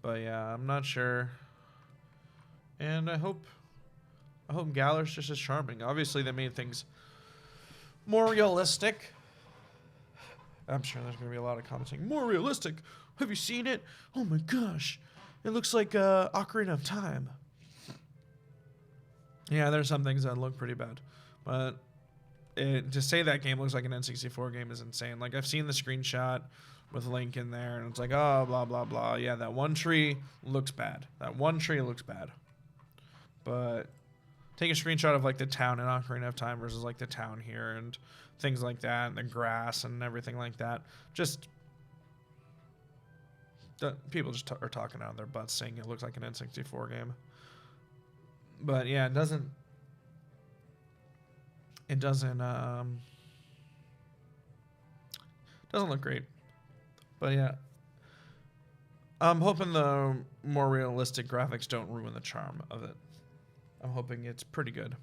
But yeah, I'm not sure. And I hope Galar's just as charming. Obviously, they made things more realistic. I'm sure there's going to be a lot of comments saying, more realistic? Have you seen it? Oh my gosh. It looks like Ocarina of Time. Yeah, there's some things that look pretty bad. But to say that game looks like an N64 game is insane. Like, I've seen the screenshot with Link in there, and it's like, oh, blah, blah, blah. Yeah, that one tree looks bad. But take a screenshot of, like, the town in Ocarina of Time versus, like, the town here and things like that, and the grass and everything like that. People just are talking out of their butts saying it looks like an N64 game. But yeah, it doesn't look great. But yeah, I'm hoping the more realistic graphics don't ruin the charm of it. I'm hoping it's pretty good.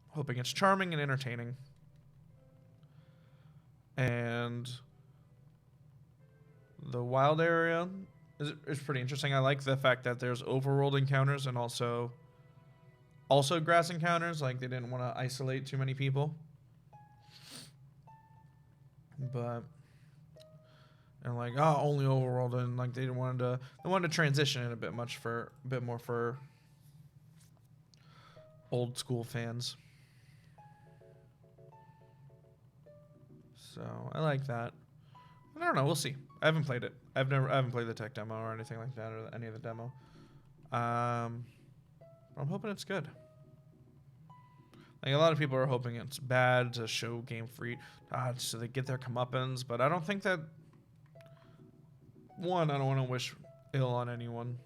Hoping it's charming and entertaining. And the wild area is pretty interesting. I like the fact that there's overworld encounters and also grass encounters. Like, they didn't want to isolate too many people. But, and like, oh, only overworld, and like they wanted to transition it a bit more for old school fans. So I like that. I don't know. We'll see. I haven't played it. I haven't played the tech demo or anything like that, or any of the demo. I'm hoping it's good. Like, a lot of people are hoping it's bad to show Game Freak so they get their comeuppance, but I don't think that. One, I don't want to wish ill on anyone.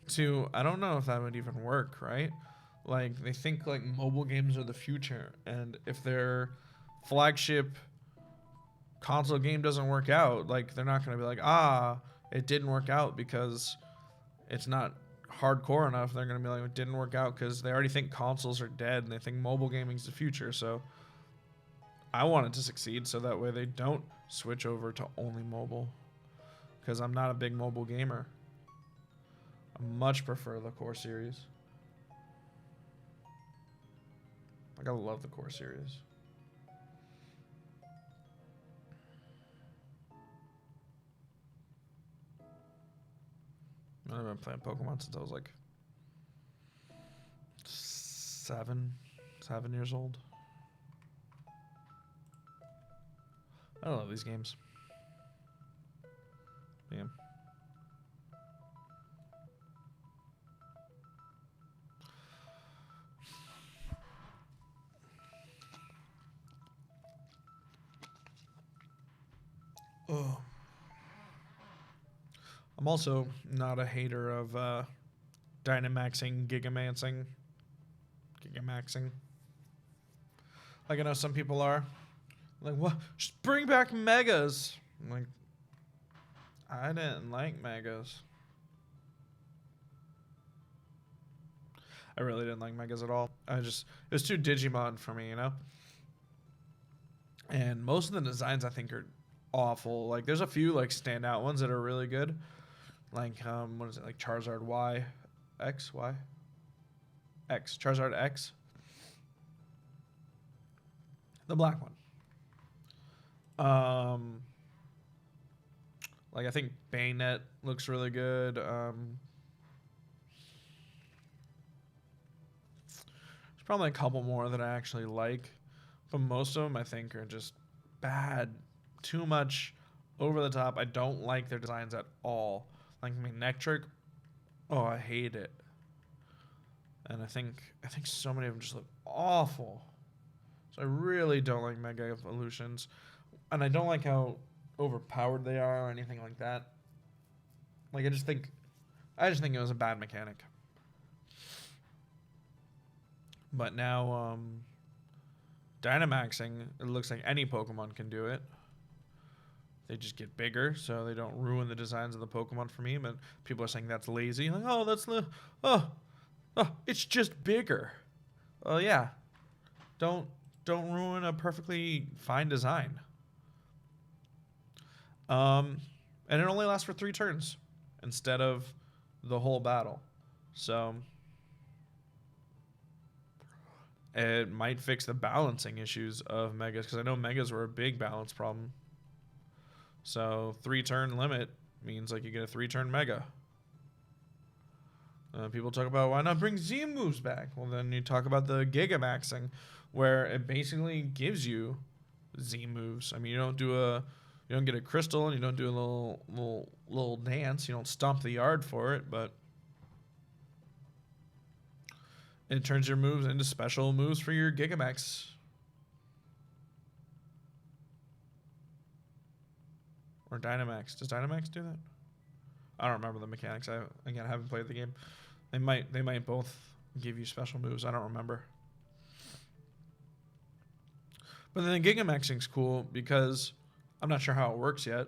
Two, I don't know if that would even work, right? Like, they think like mobile games are the future, and if their flagship console game doesn't work out, like, they're not going to be like, it didn't work out because it's not hardcore enough. They're going to be like, it didn't work out because they already think consoles are dead and they think mobile gaming's the future. So I want it to succeed so that way they don't switch over to only mobile, because I'm not a big mobile gamer. I much prefer the core series. Like, I love the core series. I've been playing Pokemon since I was like 7 years old. I love these games. Yeah. Oh. I'm also not a hater of Dynamaxing, Gigamaxing. Like, I know some people are. Like, what? Just bring back Megas. I'm like, I didn't like Megas. I really didn't like Megas at all. It was too Digimon for me, you know? And most of the designs I think are awful. Like, there's a few like standout ones that are really good. Like, what is it? Like Charizard Y? X? Y? X. Charizard X. The black one. Like, I think Bayonet looks really good. There's probably a couple more that I actually like, but most of them I think are just bad. Too much over the top. I don't like their designs at all. Like, Manectric, oh, I hate it. And I think so many of them just look awful. So I really don't like Mega Evolutions. And I don't like how overpowered they are or anything like that. Like, I just think it was a bad mechanic. But now, Dynamaxing, it looks like any Pokemon can do it. They just get bigger, so they don't ruin the designs of the Pokemon for me. But people are saying that's lazy. Like, oh, it's just bigger. Oh yeah, don't ruin a perfectly fine design. And it only lasts for 3 turns instead of the whole battle, so it might fix the balancing issues of Megas, because I know Megas were a big balance problem. So 3-turn limit means like you get a 3-turn Mega. People talk about, why not bring Z moves back? Well, then you talk about the Gigamaxing, where it basically gives you Z moves. I mean, you don't get a crystal and you don't do a little dance. You don't stomp the yard for it, but it turns your moves into special moves for your Gigamax. Or Dynamax. Does Dynamax do that? I don't remember the mechanics. I haven't played the game. They might both give you special moves. I don't remember. But then Gigamaxing's cool because I'm not sure how it works yet.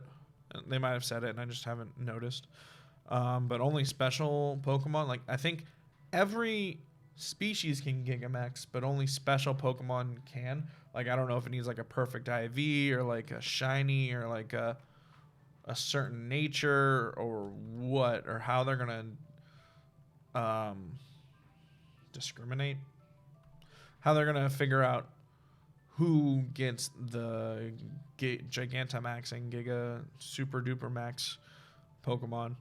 They might have said it and I just haven't noticed. But only special Pokemon. Like, I think every species can Gigamax, but only special Pokemon can. Like, I don't know if it needs like a perfect IV or like a shiny or like a certain nature or what, or how they're gonna discriminate, how they're gonna figure out who gets the Gigantamaxing, Giga Super Duper Max Pokemon.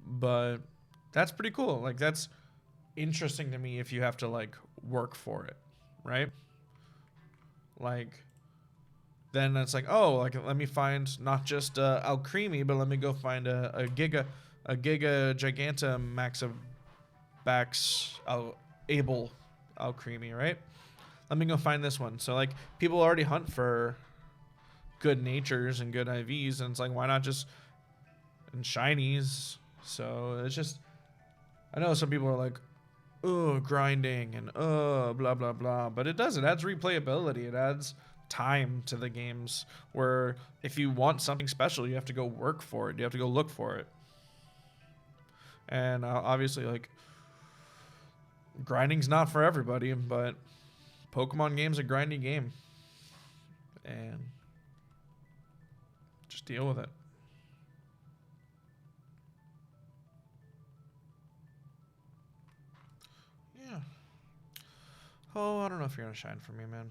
But that's pretty cool. Like, that's interesting to me if you have to like work for it, right? Like, then it's like, oh, like, let me find not just Alcremie, but let me go find a Giga Gigantamax of Bax able Alcremie, right? Let me go find this one. So like people already hunt for good natures and good IVs, and it's like, why not just and shinies? So it's just, I know some people are like, oh, grinding and blah blah blah, but it adds replayability. It adds time to the games, where if you want something special, you have to go work for it. You have to go look for it. And obviously, like, grinding's not for everybody, but Pokemon game's a grindy game, and just deal with it. Yeah. Oh, I don't know if you're gonna shine for me, man.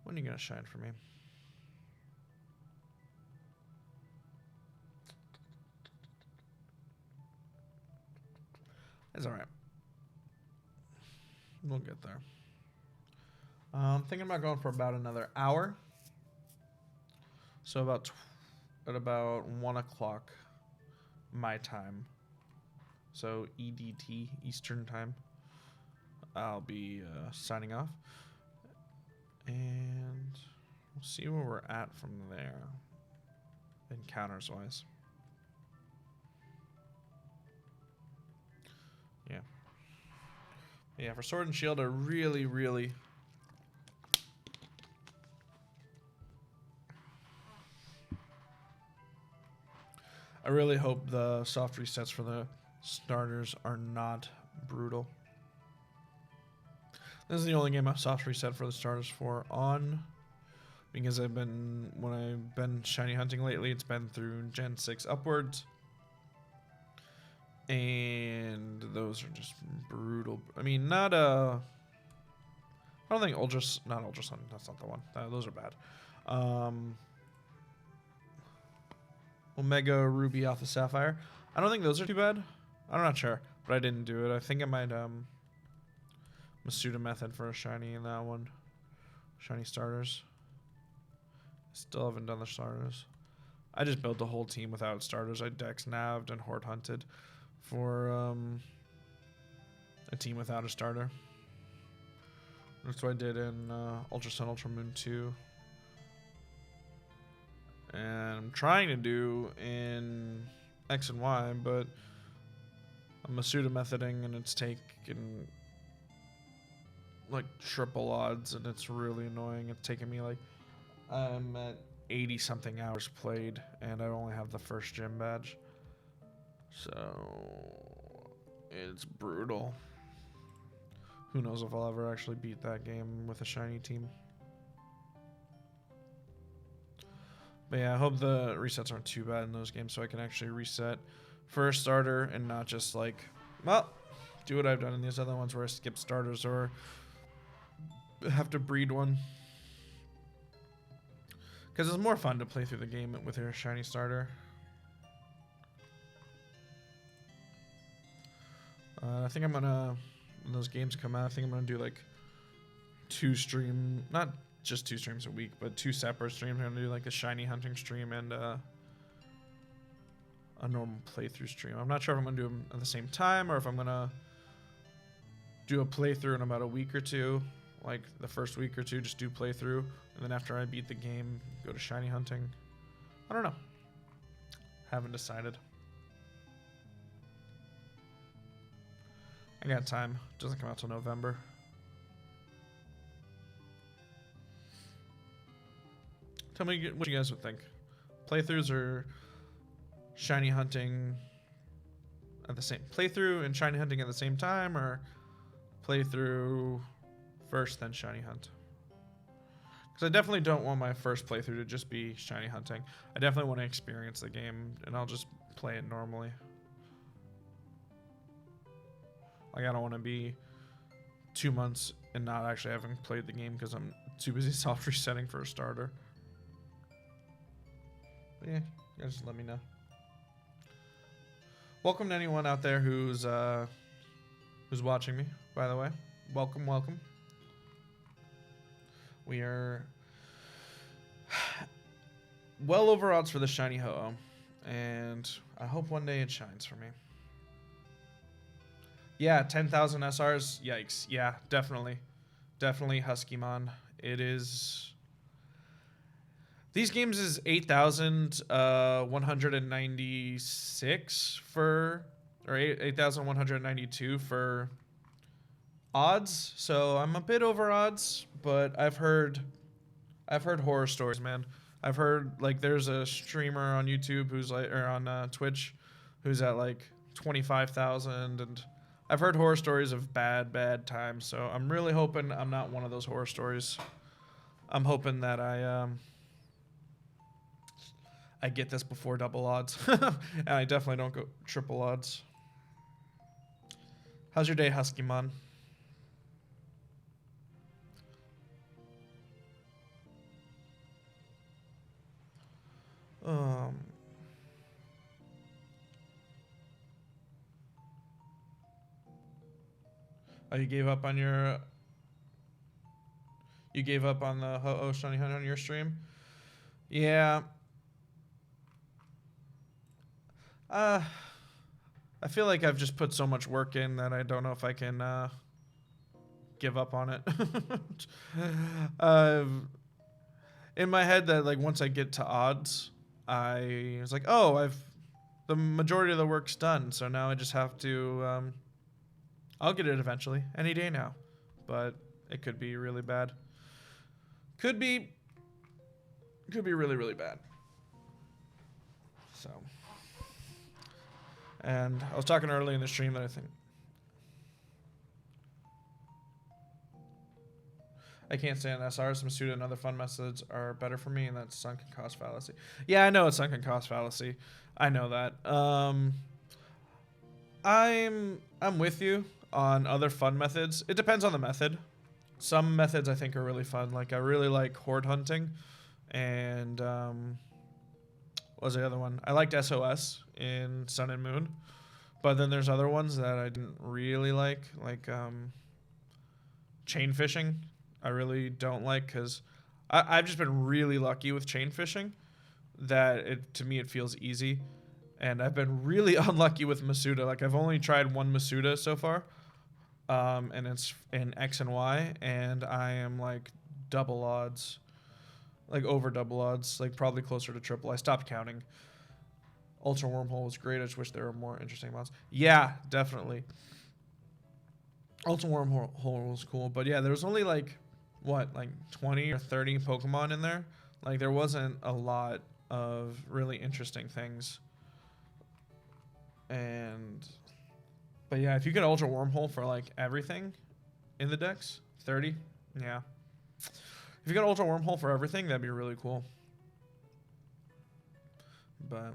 When are you gonna shine for me? It's alright. We'll get there. I'm thinking about going for about another hour. So at about 1 o'clock my time. So EDT, Eastern time. I'll be signing off. And we'll see where we're at from there. Encounters wise. Yeah. Yeah, for Sword and Shield, I really hope the soft resets for the starters are not brutal. This is the only game I've soft reset for the starters for on, because when I've been shiny hunting lately, it's been through Gen 6 upwards. And those are just brutal. I mean, I don't think not Ultra Sun, that's not the one. Those are bad. Omega Ruby Alpha Sapphire. I don't think those are too bad. I'm not sure, but I didn't do it. I think I might Masuda method for a shiny in that one. Shiny starters. Still haven't done the starters. I just built a whole team without starters. I dex naved and horde hunted for a team without a starter. That's what I did in Ultra Sun, Ultra Moon 2. And I'm trying to do in X and Y, but I'm Masuda methoding and it's taken like triple odds, and it's really annoying. It's taken me like, I'm at 80 something hours played, and I only have the first gym badge. So it's brutal. Who knows if I'll ever actually beat that game with a shiny team. But yeah, I hope the resets aren't too bad in those games, so I can actually reset for a starter and not just like, well, do what I've done in these other ones where I skip starters or have to breed one. Because it's more fun to play through the game with your shiny starter. I think I'm gonna, when those games come out, I think I'm gonna do like not just 2 streams a week, but 2 separate streams. I'm gonna do like a shiny hunting stream and a normal playthrough stream. I'm not sure if I'm gonna do them at the same time or if I'm gonna do a playthrough in about a week or two. Like the first week or two, just do playthrough, and then after I beat the game, go to shiny hunting. I don't know. Haven't decided. I got time. Doesn't come out till November. Tell me what you guys would think. Playthroughs or shiny hunting at the same playthrough and shiny hunting at the same time, or playthrough first then shiny hunt? Because I definitely don't want my first playthrough to just be shiny hunting. I definitely want to experience the game, and I'll just play it normally. Like, I don't want to be 2 months and not actually having played the game because I'm too busy soft resetting for a starter. But yeah, you guys just let me know. Welcome to anyone out there who's watching me, by the way. Welcome, welcome. We are well over odds for the shiny Ho-Oh, and I hope one day it shines for me. Yeah, 10,000 SRs. Yikes. Yeah, definitely. Definitely Huskymon. It is. These games is 8,196 for, or 8,192 for odds. So I'm a bit over odds, but I've heard horror stories, man. I've heard like there's a streamer on YouTube who's like, or on Twitch, who's at like 25,000, and I've heard horror stories of bad times. So I'm really hoping I'm not one of those horror stories. I'm hoping that I get this before double odds, and I definitely don't go triple odds. How's your day, Huskymon? Um. Oh, you gave up on your. You gave up on the Ho-Oh Shiny Hunt on your stream? Yeah. Uh, I feel like I've just put so much work in that I don't know if I can give up on it. uh, in my head, that like once I get to odds, I was like, oh, the majority of the work's done, so now I just have to. I'll get it eventually, any day now, but it could be really bad. Could be really bad. So. And I was talking early in the stream that I think I can't stand SRs. Masuda and other fun methods are better for me, and that's sunken cost fallacy. Yeah, I know it's sunken cost fallacy. I know that. I'm with you on other fun methods. It depends on the method. Some methods I think are really fun. Like I really like horde hunting, and what was the other one? I liked SOS in Sun and Moon, but then there's other ones that I didn't really like chain fishing. I really don't like because I've just been really lucky with chain fishing that to me it feels easy, and I've been really unlucky with Masuda. Like I've only tried one Masuda so far, and it's in X and Y, and I am like double odds, like over double odds, like probably closer to triple. I stopped counting. Ultra Wormhole was great. I just wish there were more interesting mods. Yeah, definitely. Ultra Wormhole was cool, but yeah, there was only like 20 or 30 Pokemon in there. Like there wasn't a lot of really interesting things. But yeah, if you get Ultra Wormhole for like everything in the decks, 30, yeah. If you got Ultra Wormhole for everything, that'd be really cool. But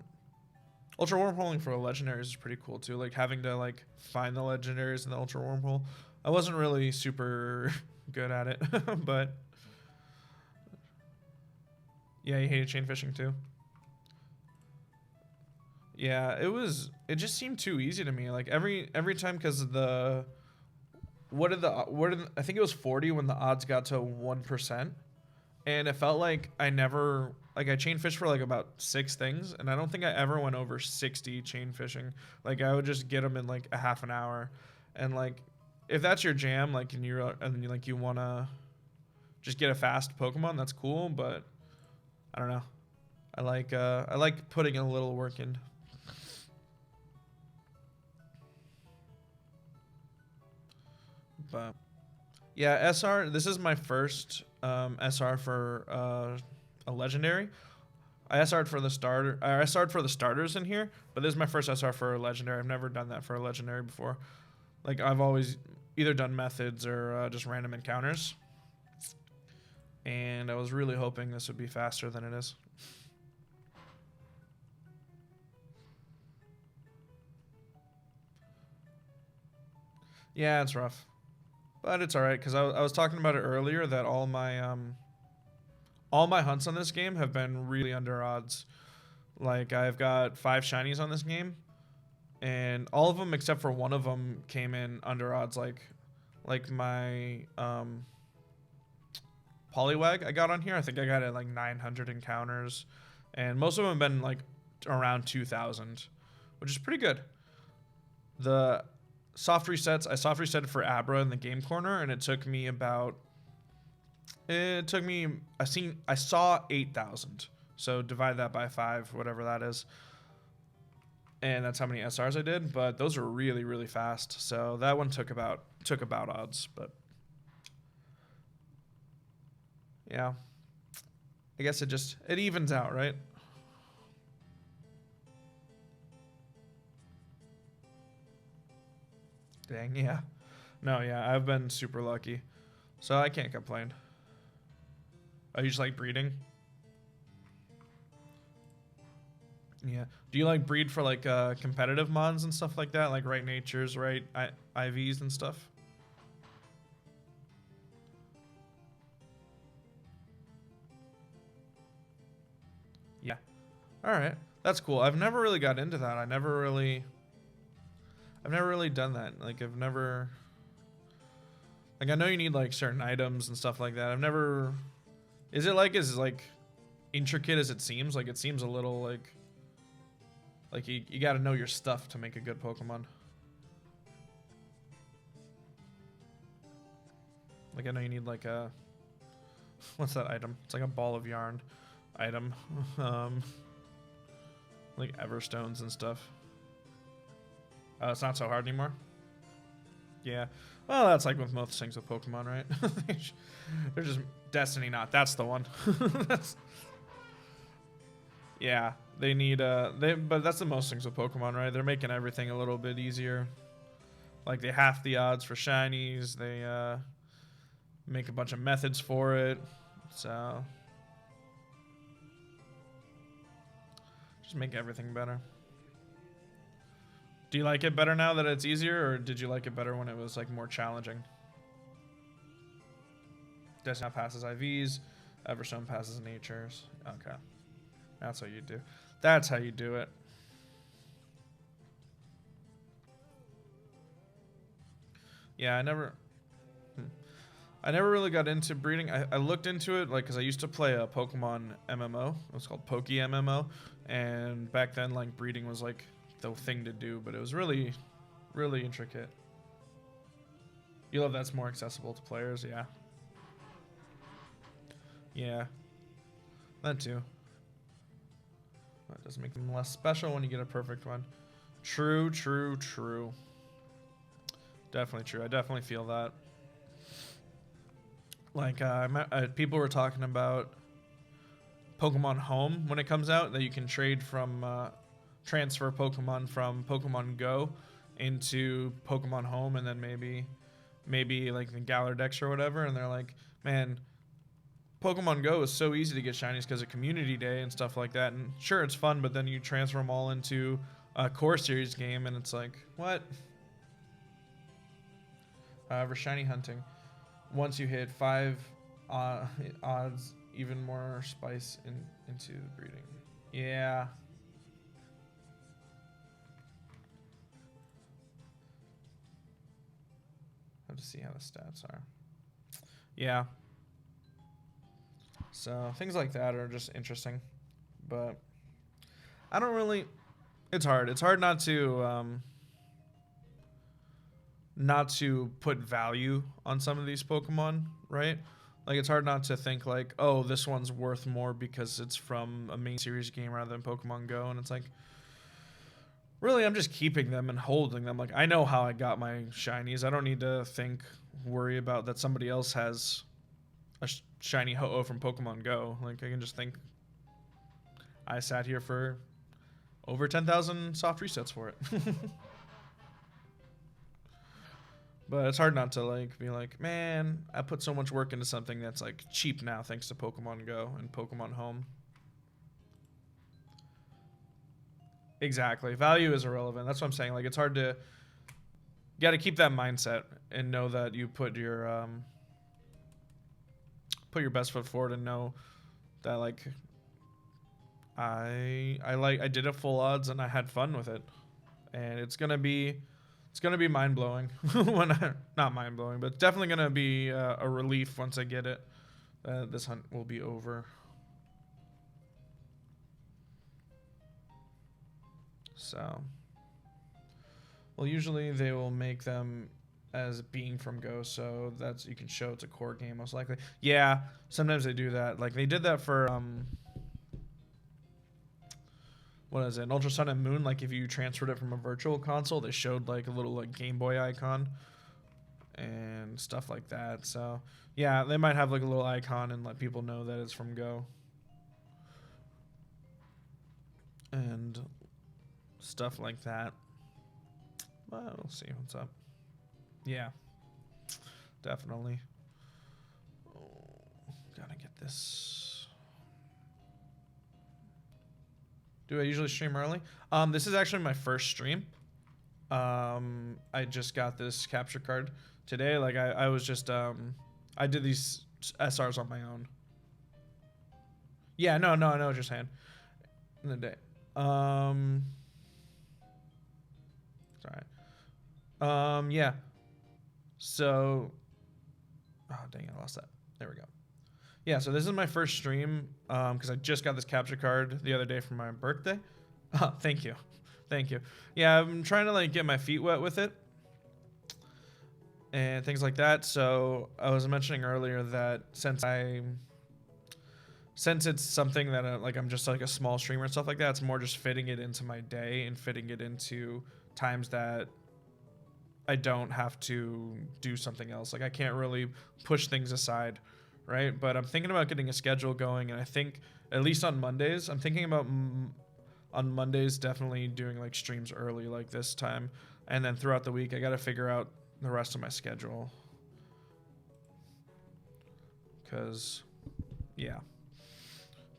Ultra Wormholing for legendaries is pretty cool too. Like having to like find the legendaries in the Ultra Wormhole. I wasn't really super good at it, but yeah, you hated chain fishing too. Yeah, it just seemed too easy to me. Like every time, because I think it was 40 when the odds got to 1%, and it felt like I chain fished for like about 6 things, and I don't think I ever went over 60 chain fishing. Like I would just get them in like a half an hour, and like if that's your jam, like and you wanna just get a fast Pokemon, that's cool. But I don't know. I like putting a little work in. But yeah, SR. This is my first SR for a legendary. I SR'd for the starter. I SR'd for the starters in here, but this is my first SR for a legendary. I've never done that for a legendary before. Like I've always either done methods or just random encounters. And I was really hoping this would be faster than it is. Yeah, it's rough. But it's alright, because I was talking about it earlier that all my hunts on this game have been really under odds. Like, I've got 5 shinies on this game, and all of them except for one of them came in under odds. Like my Poliwag I got on here, I think I got it like 900 encounters, and most of them have been like around 2,000, which is pretty good. soft resets. I soft reset for Abra in the game corner, and it took me about. It took me. I saw 8,000. So divide that by 5, whatever that is. And that's how many SRs I did. But those were really, really fast. So that one took about odds. But yeah, I guess it evens out, right? Dang, yeah. No, yeah, I've been super lucky. So I can't complain. Are you just like breeding? Yeah. Do you like breed for like competitive mons and stuff like that? Like right natures, right IVs and stuff? Yeah. Alright. That's cool. I've never really got into that. I've never really done that. Like I've never. Like I know you need like certain items and stuff like that. I've never. Is it like as like intricate as it seems? Like it seems a little like you got to know your stuff to make a good Pokemon. Like I know you need like a. What's that item? It's like a ball of yarn item. Like Everstones and stuff. It's not so hard anymore. Yeah. Well, that's like with most things with Pokemon, right? They're just Destiny not. That's the one. Yeah, they need but that's the most things with Pokemon, right? They're making everything a little bit easier. Like they half the odds for shinies. They make a bunch of methods for it. So just make everything better. Do you like it better now that it's easier, or did you like it better when it was like more challenging? Destiny passes IVs, Everstone passes natures. Okay, that's what you do. That's how you do it. Yeah, I never really got into breeding. I looked into it like because I used to play a Pokemon MMO. It was called Poke MMO, and back then like breeding was like the thing to do, but it was really, really intricate. You love that's more accessible to players, yeah. Yeah, that too. That does make them less special when you get a perfect one. True, true, true. Definitely true. I definitely feel that. Like, people were talking about Pokemon Home when it comes out, that you can trade from, transfer Pokemon from Pokemon Go into Pokemon Home, and then maybe like the Galar Dex or whatever. And they're like, man, Pokemon Go is so easy to get shinies because of Community Day and stuff like that. And sure, it's fun, but then you transfer them all into a core series game, and it's like, what? However, shiny hunting. Once you hit 5 odds, even more spice into the breeding. Yeah. Have to see how the stats are. Yeah. So things like that are just interesting, but I don't really. It's hard. It's hard not to put value on some of these Pokemon, right? Like it's hard not to think like, oh, this one's worth more because it's from a main series game rather than Pokemon Go, and it's like, really, I'm just keeping them and holding them. Like I know how I got my shinies. I don't need to worry about that somebody else has a shiny Ho-Oh from Pokemon Go. Like I can just think I sat here for over 10,000 soft resets for it. But it's hard not to like be like, man, I put so much work into something that's like cheap now thanks to Pokemon Go and Pokemon Home. Exactly. Value is irrelevant. That's what I'm saying. Like it's hard to. You got to keep that mindset and know that you put your best foot forward and know that like I did it full odds and I had fun with it, and it's gonna be mind blowing when not mind blowing, but definitely gonna be a relief once I get it. This hunt will be over. So Well, usually they will make them as being from Go, so that's you can show it's a core game most likely. Yeah, sometimes they do that. Like they did that for what is it? An Ultra Sun and Moon. Like if you transferred it from a virtual console, they showed like a little like Game Boy icon and stuff like that. So yeah, they might have like a little icon and let people know that it's from Go and stuff like that. Well, we'll see what's up. Yeah, definitely. Oh, gotta get this. Do I usually stream early? This is actually my first stream. I just got this capture card today. Like I was just I did these SRs on my own. Yeah, no, just hand in the day. Sorry. Yeah. So, oh dang it, I lost that. There we go. Yeah, so this is my first stream because I just got this capture card the other day for my birthday. Oh, thank you. Yeah, I'm trying to like get my feet wet with it and things like that. So I was mentioning earlier that since it's something that like I'm just like a small streamer and stuff like that, it's more just fitting it into my day and fitting it into times that I don't have to do something else. Like I can't really push things aside, right? But I'm thinking about getting a schedule going, and I think at least on Mondays, I'm thinking about on Mondays definitely doing like streams early like this time, and then throughout the week I got to figure out the rest of my schedule. Cause yeah.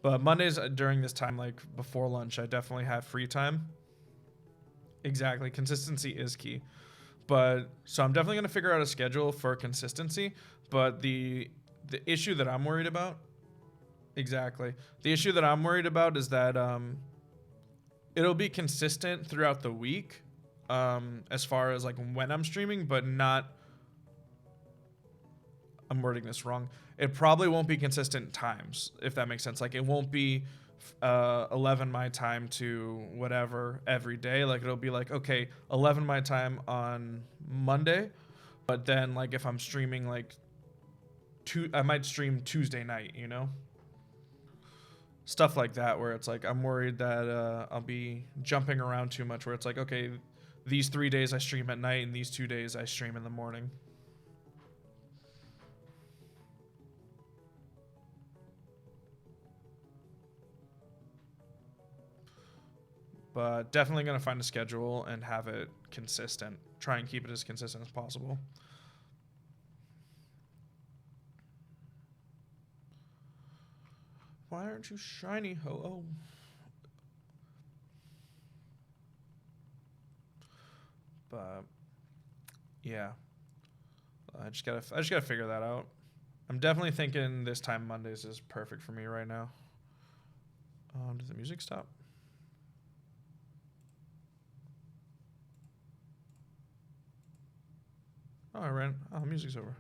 But Mondays during this time, like before lunch, I definitely have free time. Exactly. Consistency is key. But so I'm definitely going to figure out a schedule for consistency. But the issue that I'm worried about, exactly. The issue that I'm worried about is that it'll be consistent throughout the week as far as like when I'm streaming, but not, I'm wording this wrong. It probably won't be consistent times, if that makes sense. Like it won't be 11 my time to whatever every day. Like it'll be like, okay, 11 my time on Monday, but then like if I'm streaming like I might stream Tuesday night, you know? Stuff like that where it's like I'm worried that I'll be jumping around too much where it's like, okay, these 3 days I stream at night and these 2 days I stream in the morning. But definitely going to find a schedule and have it consistent. Try and keep it as consistent as possible. Why aren't you shiny, ho-oh? But yeah, I just gotta figure that out. I'm definitely thinking this time Mondays is perfect for me right now. Did the music stop? Oh, I ran. Oh, music's over.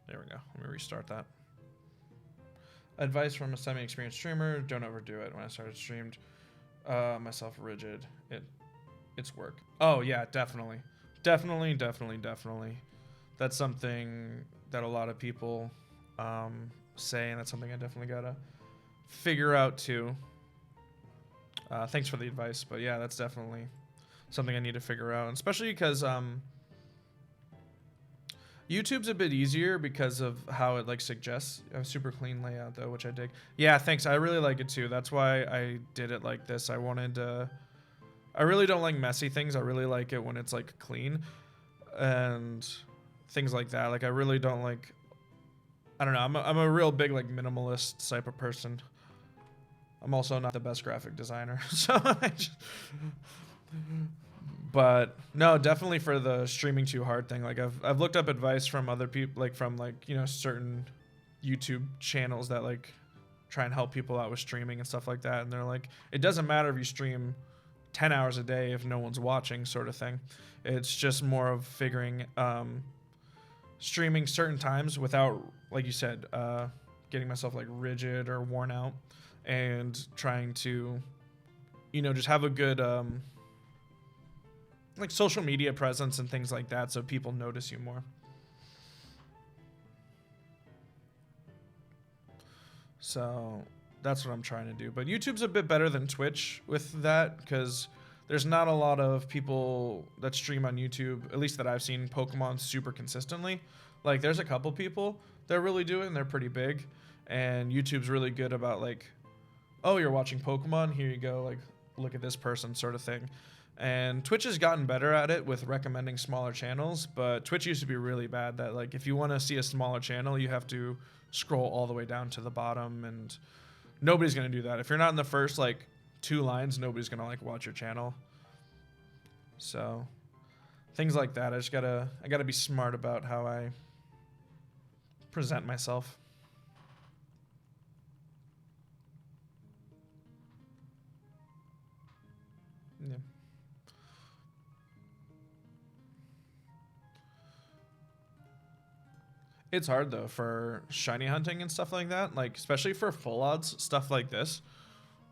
There we go. Let me restart that. Advice from a semi-experienced streamer: don't overdo it. When I started streamed, myself rigid. It's work. Oh yeah, definitely. That's something that a lot of people say, and that's something I definitely gotta figure out too. Thanks for the advice, but yeah, that's definitely something I need to figure out, and especially because YouTube's a bit easier because of how it like suggests a super clean layout though, which I dig. Yeah, thanks. I really like it too. That's why I did it like this. I wanted to. I really don't like messy things. I really like it when it's like clean and things like that. Like I really don't like. I don't know. I'm a real big like minimalist type of person. I'm also not the best graphic designer, so I just. But no, definitely for the streaming too hard thing. Like I've looked up advice from other people, like from like, you know, certain YouTube channels that like try and help people out with streaming and stuff like that. And they're like, it doesn't matter if you stream 10 hours a day if no one's watching, sort of thing. It's just more of figuring streaming certain times without, like you said, getting myself like rigid or worn out, and trying to, you know, just have a good like social media presence and things like that, so people notice you more. So that's what I'm trying to do. But YouTube's a bit better than Twitch with that, because there's not a lot of people that stream on YouTube, at least that I've seen, Pokemon super consistently. Like, there's a couple people that really do it, and they're pretty big. And YouTube's really good about, like, oh, you're watching Pokemon? Here you go. Like, look at this person, sort of thing. And Twitch has gotten better at it with recommending smaller channels, but Twitch used to be really bad that, like, if you want to see a smaller channel, you have to scroll all the way down to the bottom, and nobody's going to do that. If you're not in the first, like, 2 lines, nobody's going to, like, watch your channel. So things like that. I gotta be smart about how I present myself. Yeah. It's hard though for shiny hunting and stuff like that, like especially for full odds stuff like this,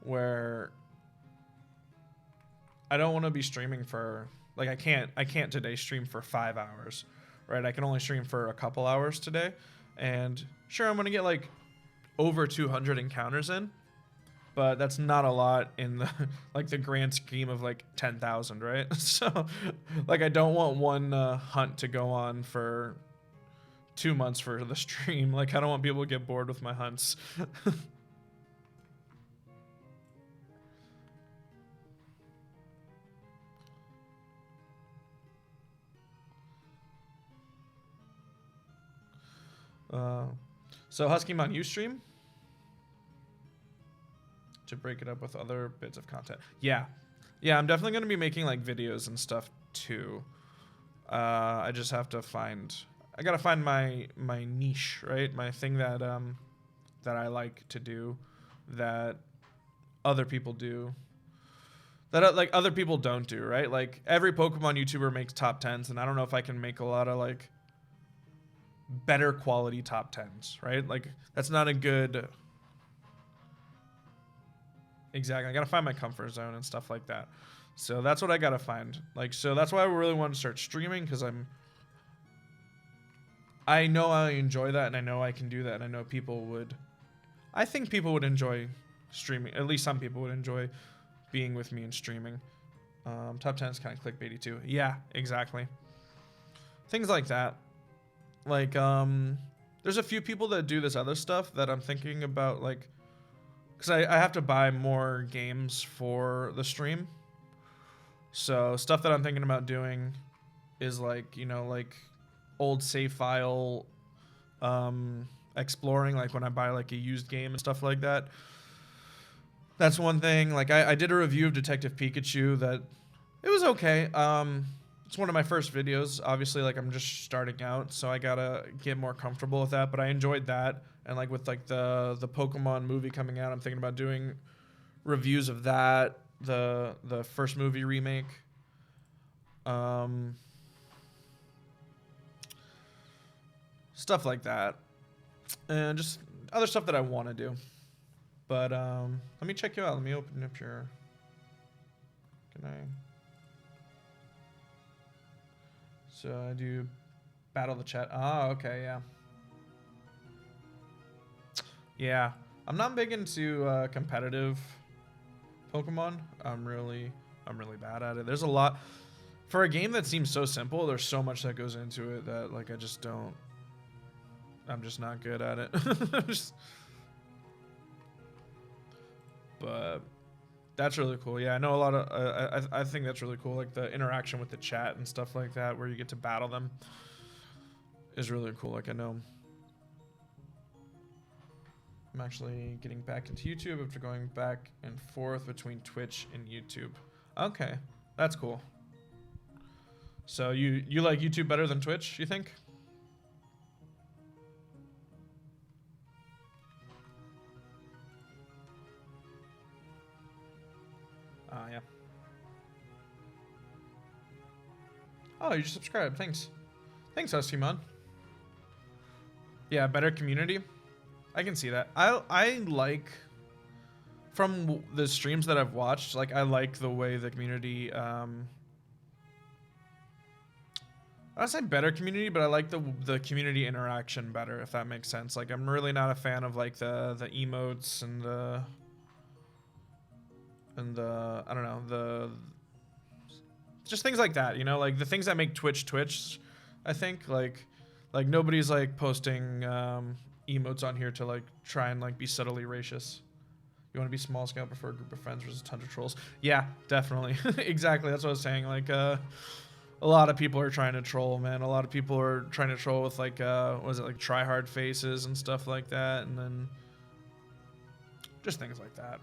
where I don't want to be streaming for, like, I can't today stream for 5 hours, right? I can only stream for a couple hours today, and sure, I'm gonna get like over 200 encounters in, but that's not a lot in the like the grand scheme of like 10,000, right? So like I don't want one hunt to go on for 2 months for the stream. Like, I don't want people to get bored with my hunts. So Huskymon, you stream to break it up with other bits of content? Yeah, I'm definitely going to be making like videos and stuff too. I just have to I gotta find my niche, right? My thing that that I like to do, that other people do, that like other people don't do, right? Like every Pokemon YouTuber makes top 10s, and I don't know if I can make a lot of like better quality top 10s, right? Like that's not a good. Exactly. I gotta find my comfort zone and stuff like that. So that's what I gotta find. Like, so that's why I really want to start streaming, because I know I enjoy that, and I know I can do that, and I know I think people would enjoy streaming. At least some people would enjoy being with me and streaming. Top 10 is kind of clickbaity too. Yeah, exactly. Things like that. Like, there's a few people that do this other stuff that I'm thinking about, like, because I have to buy more games for the stream. So stuff that I'm thinking about doing is like, you know, like old save file exploring, like when I buy like a used game and stuff like that. That's one thing. Like I did a review of Detective Pikachu that it was okay. It's one of my first videos. Obviously, like I'm just starting out, so I gotta get more comfortable with that. But I enjoyed that, and like with like the Pokemon movie coming out, I'm thinking about doing reviews of that, the first movie remake. Stuff like that, and just other stuff that I want to do. But let me check you out. Let me open up your. Can I? So I do battle the chat. Ah, okay, yeah. Yeah, I'm not big into competitive Pokemon. I'm really bad at it. There's a lot for a game that seems so simple. There's so much that goes into it that like I just don't. I'm just not good at it. But that's really cool. Yeah, I know a lot of. I think that's really cool. Like the interaction with the chat and stuff like that, where you get to battle them, is really cool. Like I know. I'm actually getting back into YouTube after going back and forth between Twitch and YouTube. Okay, that's cool. So you like YouTube better than Twitch, you think? Yeah. Oh, you just subscribed. Thanks. Thanks, Huskymon. Yeah, better community. I can see that. I like, from the streams that I've watched, like I like the way the community I would say better community, but I like the community interaction better, if that makes sense. Like, I'm really not a fan of like the emotes and the I don't know, the just things like that, you know, like the things that make Twitch. I think like nobody's like posting emotes on here to like try and like be subtly racist. You want to be small scale, prefer a group of friends versus tons of trolls. Yeah, definitely. Exactly. That's what I was saying. Like, a lot of people are trying to troll, man. A lot of people are trying to troll with like, what is it, like try hard faces and stuff like that. And then just things like that.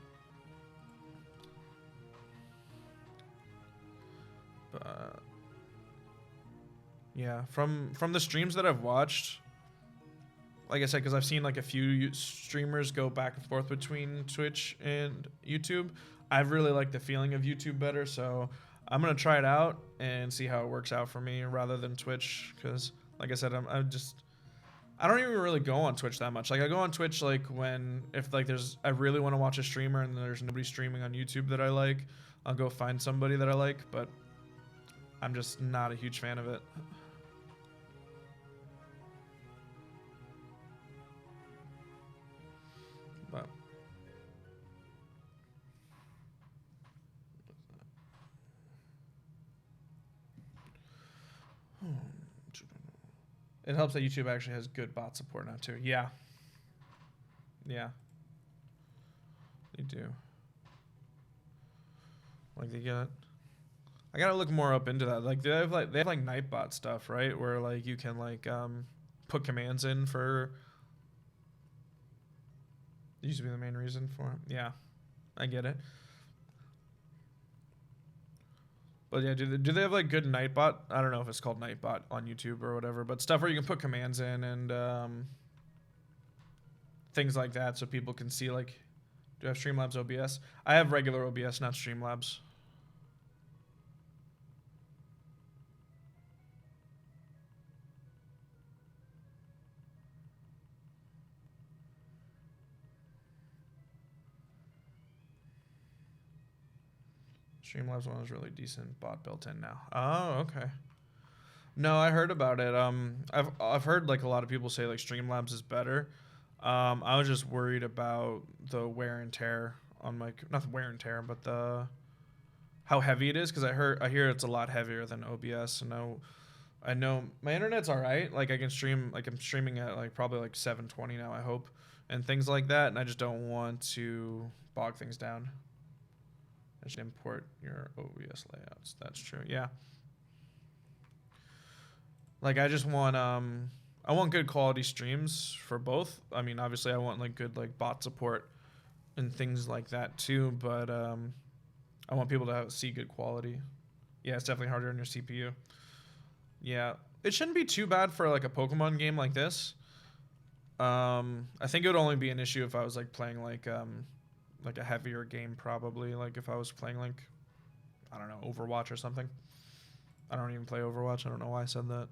But yeah, from the streams that I've watched, like I said, because I've seen like a few streamers go back and forth between Twitch and YouTube. I've really liked the feeling of YouTube better, so I'm gonna try it out and see how it works out for me rather than Twitch. Because, like I said, I don't even really go on Twitch that much. Like, I go on Twitch like if like I really want to watch a streamer and there's nobody streaming on YouTube that I like, I'll go find somebody that I like. But I'm just not a huge fan of it. But it helps that YouTube actually has good bot support now too. Yeah. Yeah. They do. Like I gotta look more up into that. Like they have like Nightbot stuff, right? Where like you can like put commands in for. It used to be the main reason for it. Yeah, I get it. But yeah, do they have like good Nightbot? I don't know if it's called Nightbot on YouTube or whatever, but stuff where you can put commands in and things like that, so people can see like. Do I have Streamlabs OBS? I have regular OBS, not Streamlabs. Streamlabs one is really decent bot built in now. Oh, okay. No, I heard about it. I've heard like a lot of people say like Streamlabs is better. I was just worried about the wear and tear on my not the wear and tear, but the how heavy it is because I hear it's a lot heavier than OBS. And I know my internet's all right. Like I can stream like I'm streaming at like probably like 720 now. I hope and things like that. And I just don't want to bog things down. I should import your OBS layouts. That's true. Yeah. Like I just want I want good quality streams for both. I mean, obviously I want like good like bot support and things like that too, but I want people to see good quality. Yeah, it's definitely harder on your CPU. Yeah. It shouldn't be too bad for like a Pokemon game like this. I think it would only be an issue if I was like playing like a heavier game probably, like if I was playing like I don't know, Overwatch or something. I don't even play Overwatch. I don't know why I said that.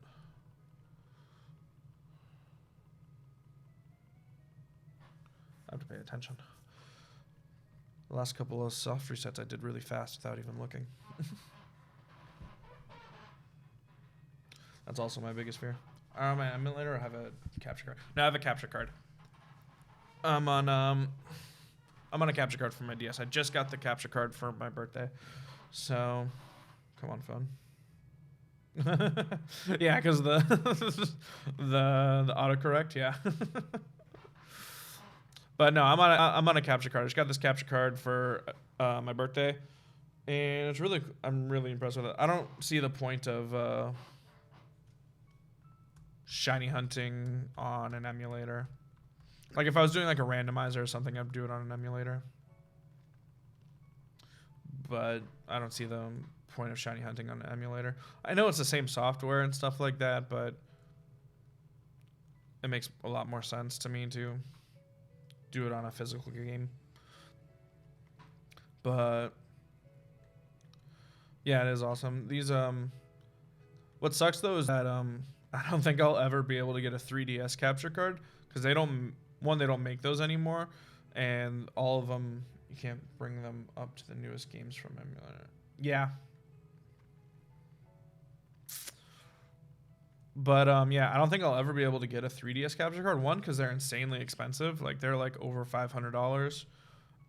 I have to pay attention. The last couple of soft resets I did really fast without even looking. That's also my biggest fear. I'm later. I have a capture card. No, I have a capture card. I'm on a capture card for my DS. I just got the capture card for my birthday. So, come on, phone. Yeah, because the the autocorrect, yeah. But no, I'm on a capture card. I just got this capture card for my birthday, and I'm really impressed with it. I don't see the point of shiny hunting on an emulator. Like if I was doing like a randomizer or something, I'd do it on an emulator. But I don't see the point of shiny hunting on an emulator. I know it's the same software and stuff like that, but it makes a lot more sense to me to do it on a physical game. But yeah, it is awesome. These what sucks though is that I don't think I'll ever be able to get a 3DS capture card because they don't make those anymore, and all of them you can't bring them up to the newest games from emulator. Yeah. But yeah, I don't think I'll ever be able to get a 3DS capture card. One, because they're insanely expensive. Like they're like over $500,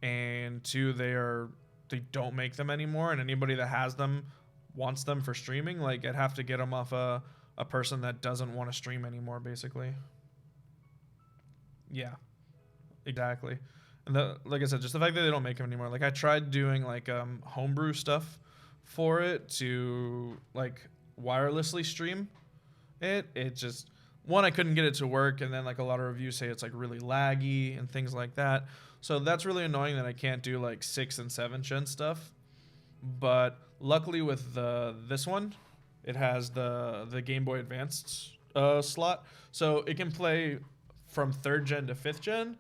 and two, they don't make them anymore. And anybody that has them wants them for streaming. Like I'd have to get them off a person that doesn't want to stream anymore, basically. Yeah, exactly. And like I said, just the fact that they don't make them anymore. Like I tried doing like homebrew stuff for it to like wirelessly stream it just, one, I couldn't get it to work, and then like a lot of reviews say it's like really laggy and things like that. So that's really annoying that I can't do like 6 and 7th gen stuff. But luckily with this one, it has the Game Boy Advanced slot, so it can play from 3rd gen to 5th gen.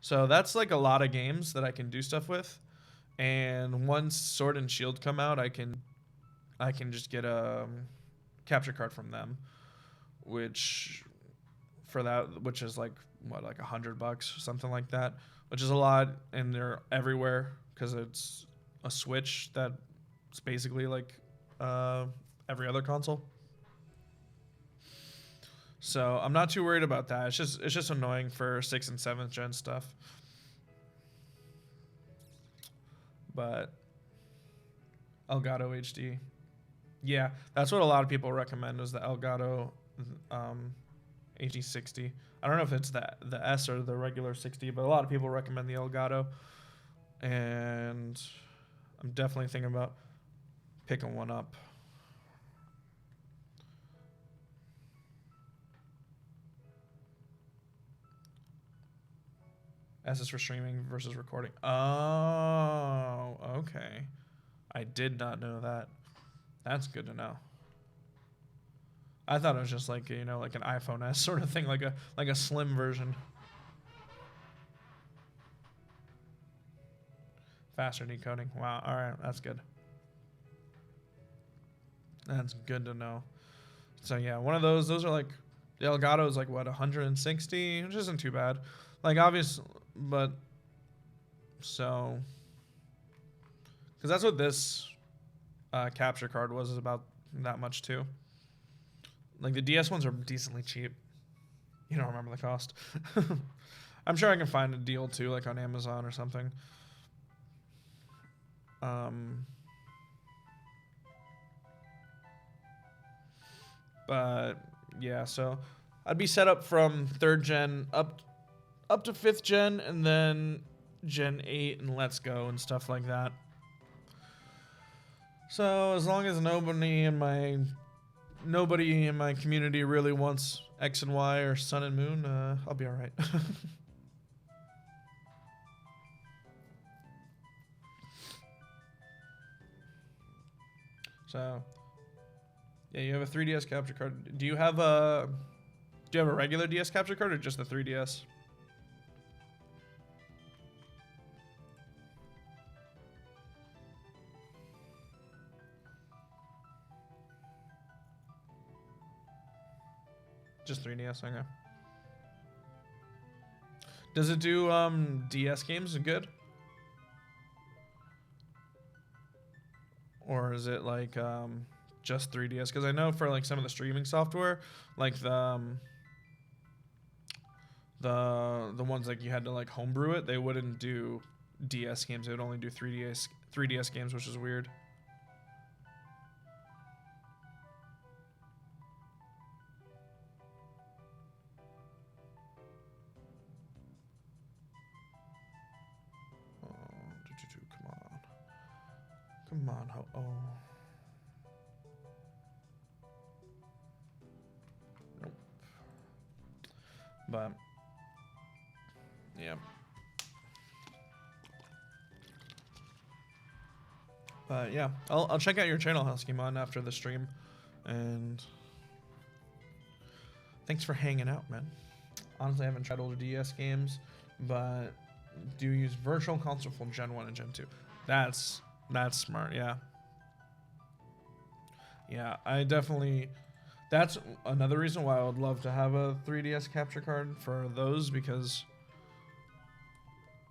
So that's like a lot of games that I can do stuff with. And once Sword and Shield come out, I can just get a capture card from them, which which is like what, like $100 or something like that, which is a lot, and they're everywhere because it's a Switch that's basically like every other console. So I'm not too worried about that. It's just annoying for 6th and 7th gen stuff. But Elgato HD, yeah, that's what a lot of people recommend, is the Elgato HD60. I don't know if it's the S or the regular 60, but a lot of people recommend the Elgato, and I'm definitely thinking about picking one up. S is for streaming versus recording. Oh, okay. I did not know that. That's good to know. I thought it was just like, like an iPhone S sort of thing, like a slim version. Faster decoding. Wow. All right, that's good. That's good to know. So yeah, one of those are like, the Elgato is like what, 160, which isn't too bad. Like obvious, but so, because that's what this capture card was, is about that much too. Like the DS ones are decently cheap. You don't remember the cost. I'm sure I can find a deal too, like on Amazon or something. But yeah, so I'd be set up from 3rd gen up to 5th gen, and then Gen 8 and Let's Go and stuff like that. So as long as nobody in my community really wants X and Y or Sun and Moon, I'll be all right. So yeah, you have a 3DS capture card. Do you have a regular DS capture card or just the 3DS? Just 3DS, okay. Does it do DS games good? Or is it like just 3DS? Because I know for like some of the streaming software, like the ones like you had to like homebrew it, they wouldn't do DS games. They would only do 3DS games, which is weird. Come on, oh. Nope. But yeah. But yeah, I'll check out your channel, Huskymon, after the stream, and thanks for hanging out, man. Honestly, I haven't tried older DS games, but do use Virtual Console for Gen 1 and Gen 2. That's smart, yeah. Yeah, I definitely... That's another reason why I would love to have a 3DS capture card for those, because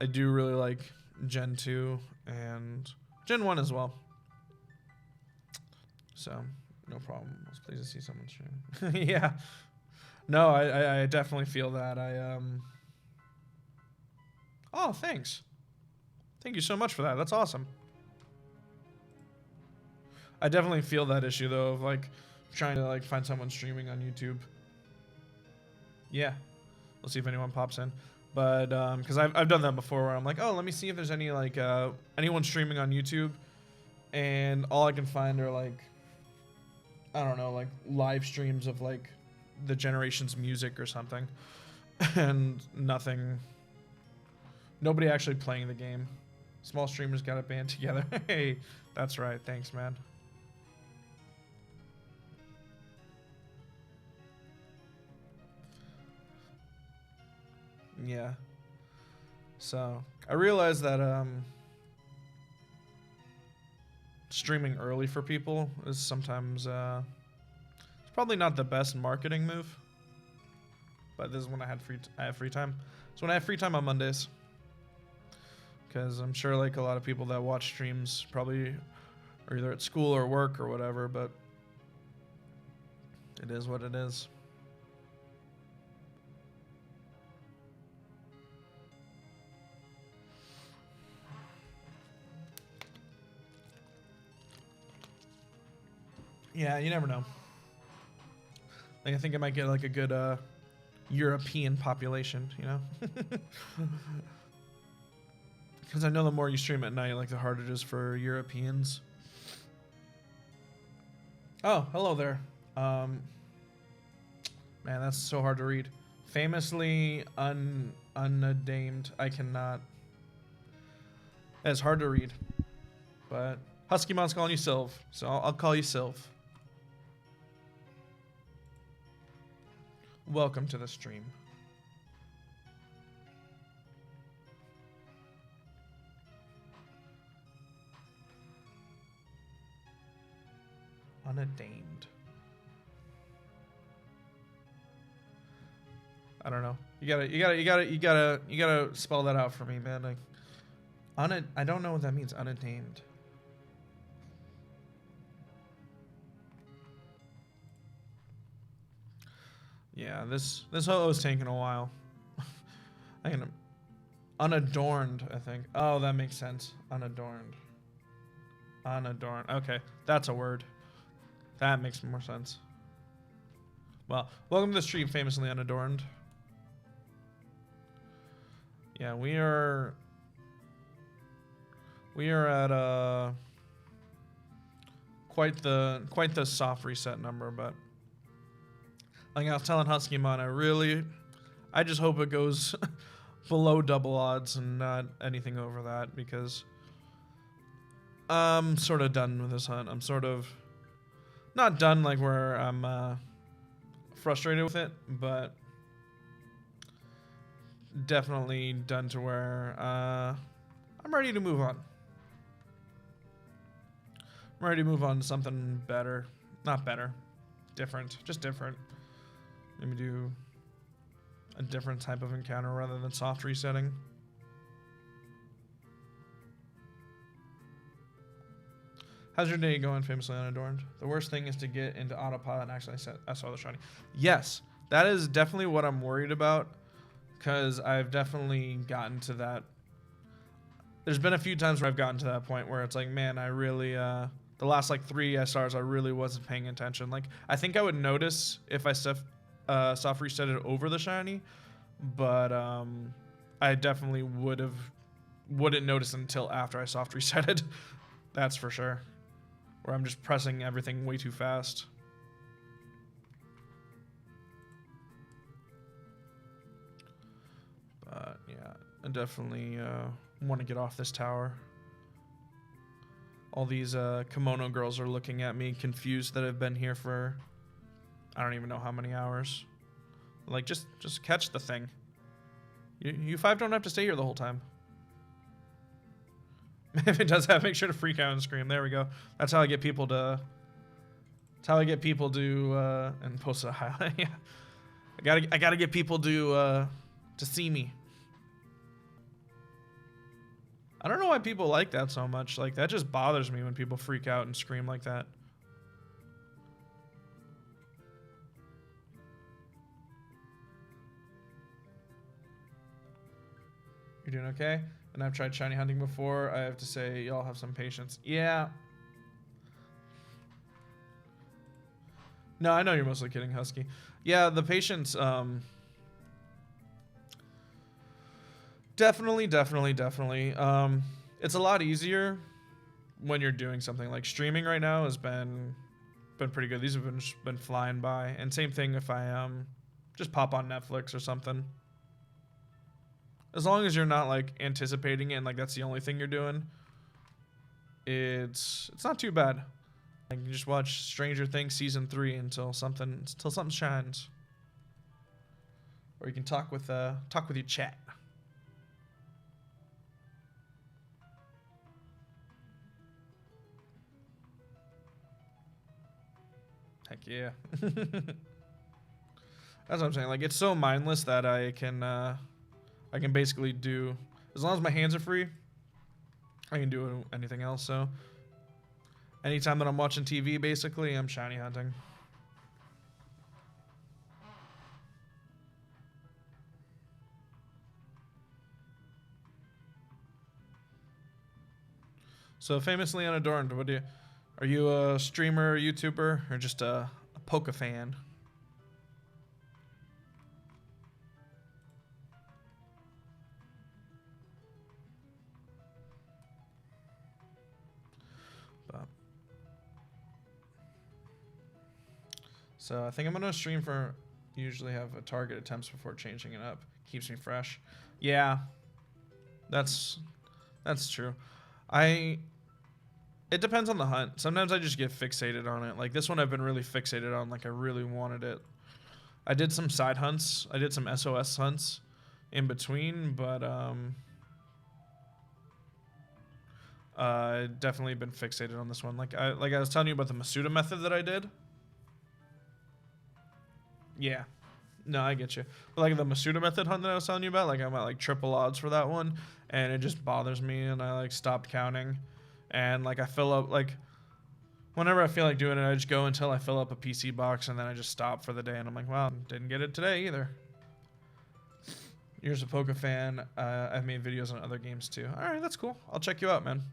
I do really like Gen 2 and Gen 1 as well. So, No problem. I was pleased to see someone stream. Yeah. No, I definitely feel that. Oh, thanks. Thank you so much for that. That's awesome. I definitely feel that issue though of like trying to like find someone streaming on YouTube. Yeah. We'll see if anyone pops in. But because I've done that before where I'm like, oh, let me see if there's any like anyone streaming on YouTube, and all I can find are like, I don't know, like live streams of like the generation's music or something, and nothing. Nobody actually playing the game. Small streamers got a band together. Hey, that's right. Thanks, man. Yeah. So I realized that streaming early for people is sometimes it's probably not the best marketing move. But this is when I have free time. So when I have free time on Mondays, because I'm sure like a lot of people that watch streams probably are either at school or work or whatever. But it is what it is. Yeah, you never know. Like, I think I might get like a good European population, you know? Because I know the more you stream at night, like the harder it is for Europeans. Oh, hello there. Man, that's so hard to read. Famously unnamed. I cannot. It's hard to read. But Huskymon's calling you Sylv, so I'll call you Sylv. Welcome to the stream. Unnamed. I don't know. You gotta spell that out for me, man. Like, I don't know what that means. Unnamed. Yeah, this whole is taking a while. I can unadorned, I think. Oh, that makes sense. Unadorned. Unadorned. Okay, that's a word. That makes more sense. Well, welcome to the stream, famously unadorned. Yeah, we are at quite the soft reset number, but like I was telling Huskymon, I just hope it goes below double odds and not anything over that, because I'm sort of done with this hunt. I'm sort of not done like where I'm frustrated with it, but definitely done to where I'm ready to move on. I'm ready to move on to something better. Not better. Different. Just different. Maybe do a different type of encounter rather than soft resetting. How's your day going, famously unadorned? The worst thing is to get into autopilot and actually I saw the shiny. Yes, that is definitely what I'm worried about, because I've definitely gotten to that. There's been a few times where I've gotten to that point where it's like, man, I really, the last like 3 SRs, I really wasn't paying attention. Like, I think I would notice if I soft reset it over the shiny, but I definitely wouldn't notice until after I soft resetted. That's for sure. Where I'm just pressing everything way too fast. But yeah, I definitely want to get off this tower. All these kimono girls are looking at me confused that I've been here for I don't even know how many hours. Like, just catch the thing. You 5 don't have to stay here the whole time. If it does have, make sure to freak out and scream. There we go. That's how I get people to. That's how I get people to and post a highlight. Yeah, I gotta get people to see me. I don't know why people like that so much. Like, that just bothers me when people freak out and scream like that. You're doing okay? And I've tried shiny hunting before. I have to say, y'all have some patience. Yeah. No, I know you're mostly kidding, Husky. Yeah, the patience, definitely. It's a lot easier when you're doing something like streaming right now has been pretty good. These have been flying by. And same thing if I just pop on Netflix or something. As long as you're not like anticipating it and like that's the only thing you're doing, it's not too bad. Like you just watch Stranger Things season 3 until something shines. Or you can talk with your chat. Heck yeah. That's what I'm saying. Like it's so mindless that I can basically do, as long as my hands are free, I can do anything else. So anytime that I'm watching TV, basically, I'm shiny hunting. So famously unadorned, are you a streamer, YouTuber, or just a Poke fan? So I think I'm gonna stream for, usually have a target attempts before changing it up. Keeps me fresh. Yeah, that's true. It depends on the hunt. Sometimes I just get fixated on it. Like this one I've been really fixated on, like I really wanted it. I did some side hunts. I did some SOS hunts in between, but definitely been fixated on this one. Like I was telling you about the Masuda method that I did. Yeah. No, I get you. But like the Masuda method hunt that I was telling you about, like I'm at like triple odds for that one, and it just bothers me, and I like stopped counting, and like I fill up like whenever I feel like doing it, I just go until I fill up a PC box, and then I just stop for the day, and I'm like, well, didn't get it today either. You're a Poke fan. I've made videos on other games too. All right, that's cool. I'll check you out, man.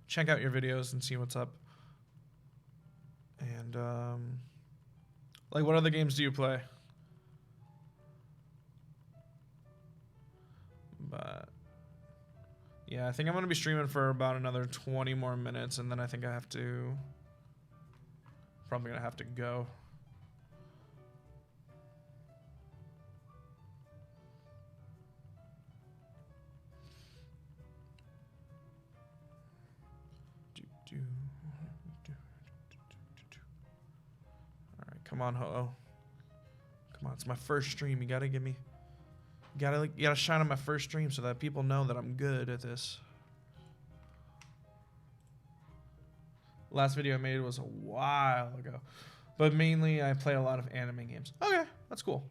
Check out your videos and see what's up. And like, what other games do you play? But yeah, I think I'm gonna be streaming for about another 20 more minutes, and then I think I have to. Probably gonna have to go. Alright, come on, Ho-Oh. Come on, it's my first stream. You gotta give me. You gotta shine on my first stream so that people know that I'm good at this. Last video I made was a while ago. But mainly I play a lot of anime games. Okay, that's cool.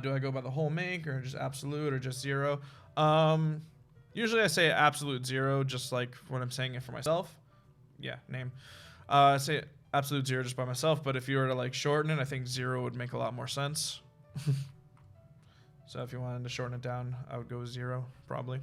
Do I go by the whole make or just absolute or just 0? Usually I say absolute 0, just like when I'm saying it for myself. Yeah, name. I say absolute 0 just by myself, but if you were to like shorten it, I think 0 would make a lot more sense. So if you wanted to shorten it down, I would go with 0, probably.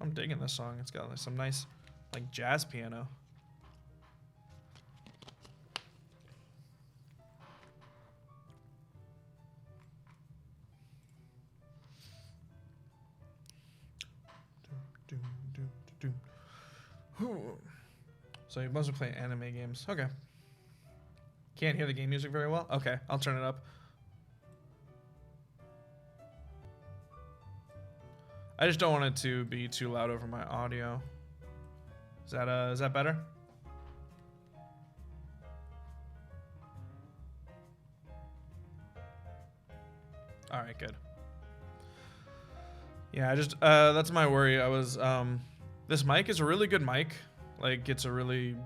I'm digging this song. It's got like some nice like jazz piano. So you mostly play anime games. Okay. Can't hear the game music very well? Okay, I'll turn it up. I just don't want it to be too loud over my audio. Is that better? All right, good. Yeah, I just that's my worry. I was this mic is a really good mic. Like it's a really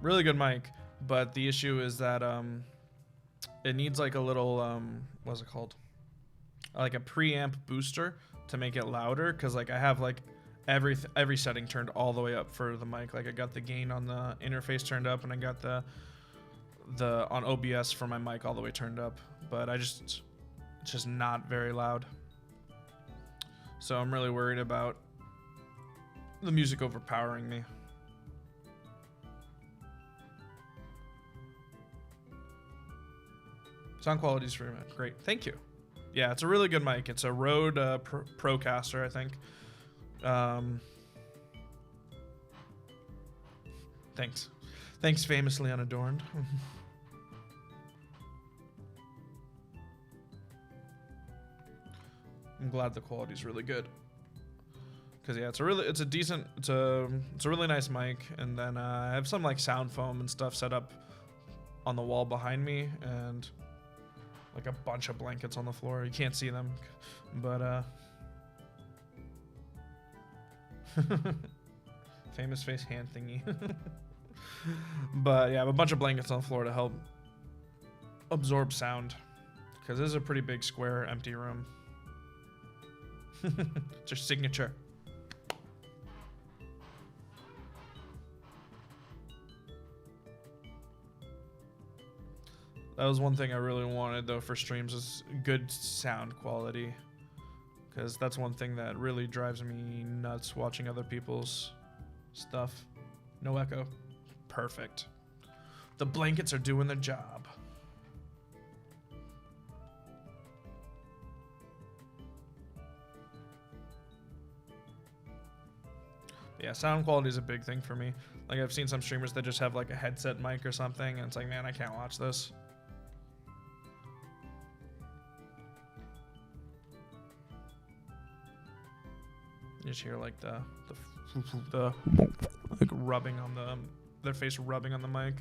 good mic, but the issue is that it needs like a little what's it called? like a preamp booster to make it louder, because like I have like every setting turned all the way up for the mic. Like I got the gain on the interface turned up, and I got the on OBS for my mic all the way turned up, but it's just not very loud. So I'm really worried about the music overpowering me. Sound quality is very great. Thank you. Yeah, it's a really good mic. It's a Rode Procaster, I think. Thanks. Thanks, famously unadorned. I'm glad the quality's really good. Cause yeah, it's a really nice mic, and then I have some like sound foam and stuff set up on the wall behind me, and like a bunch of blankets on the floor. You can't see them, but famous face hand thingy. But yeah, I have a bunch of blankets on the floor to help absorb sound, because this is a pretty big square empty room. It's your signature. That was one thing I really wanted though for streams, is good sound quality, because that's one thing that really drives me nuts watching other people's stuff. No echo. Perfect. The blankets are doing their job. Yeah, sound quality is a big thing for me. Like I've seen some streamers that just have like a headset mic or something, and it's like, man, I can't watch this. You just hear like the like rubbing on their face rubbing on the mic.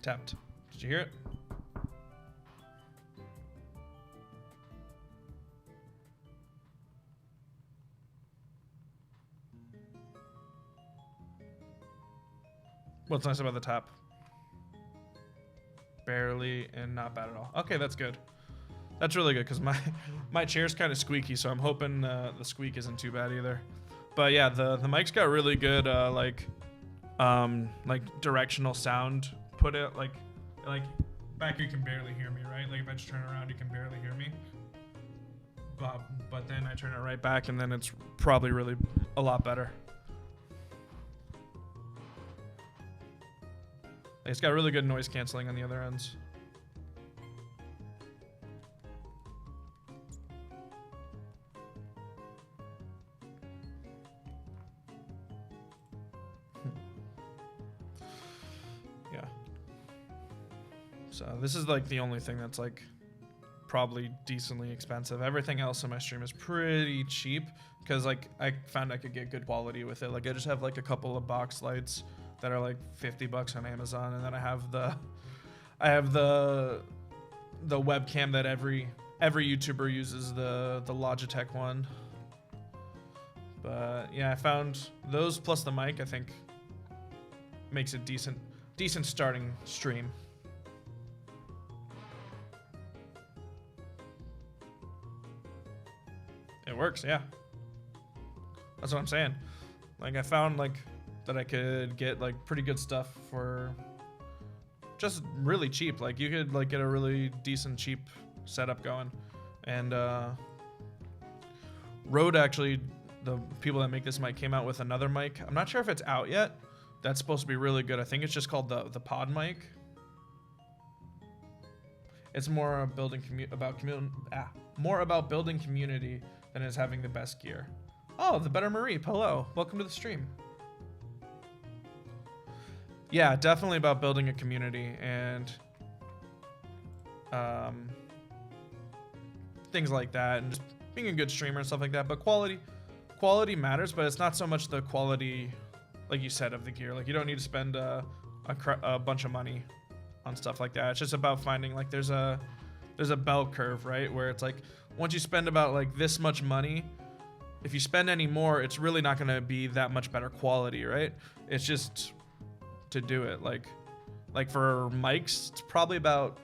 Tapped. Did you hear it? What's nice about the tap? Barely and not bad at all. Okay, that's good. That's really good, because my chair's kind of squeaky, so I'm hoping the squeak isn't too bad either. But yeah, the mic's got really good like directional sound. Put it like back here you can barely hear me, right? Like if I just turn around you can barely hear me. But then I turn it right back and then it's probably really a lot better. It's got really good noise canceling on the other ends. Yeah. So this is like the only thing that's like probably decently expensive. Everything else in my stream is pretty cheap, because like I found I could get good quality with it. Like I just have like a couple of box lights that are like $50 on Amazon, and then I have the webcam that every YouTuber uses, the Logitech one. But yeah, I found those plus the mic, I think makes a decent starting stream. It works, yeah. That's what I'm saying. Like I found like that I could get like pretty good stuff for just really cheap. Like you could like get a really decent cheap setup going. And Rode, actually, the people that make this mic came out with another mic. I'm not sure if it's out yet. That's supposed to be really good. I think it's just called the pod mic. It's more more about building community than is having the best gear. Oh, the Better Marie, hello. Welcome to the stream. Yeah, definitely about building a community and things like that, and just being a good streamer and stuff like that. But quality matters, but it's not so much the quality, like you said, of the gear. Like you don't need to spend a bunch of money on stuff like that. It's just about finding like there's there's a bell curve, right? Where it's like once you spend about like this much money, if you spend any more, it's really not going to be that much better quality, right? It's just to do it. Like for mics, it's probably about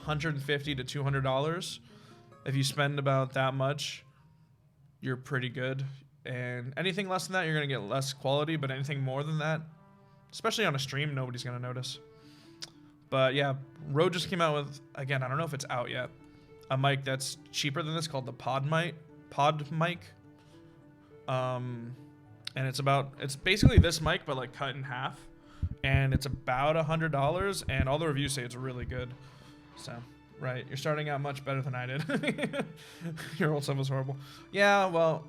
$150 to $200. If you spend about that much, you're pretty good. And anything less than that, you're going to get less quality, but anything more than that, especially on a stream, nobody's going to notice. But yeah, Rode just came out with, again, I don't know if it's out yet, a mic that's cheaper than this called the Pod mic. And it's basically this mic, but like cut in half. And it's about $100, and all the reviews say it's really good. So, right, you're starting out much better than I did. Your old stuff was horrible. Yeah, well,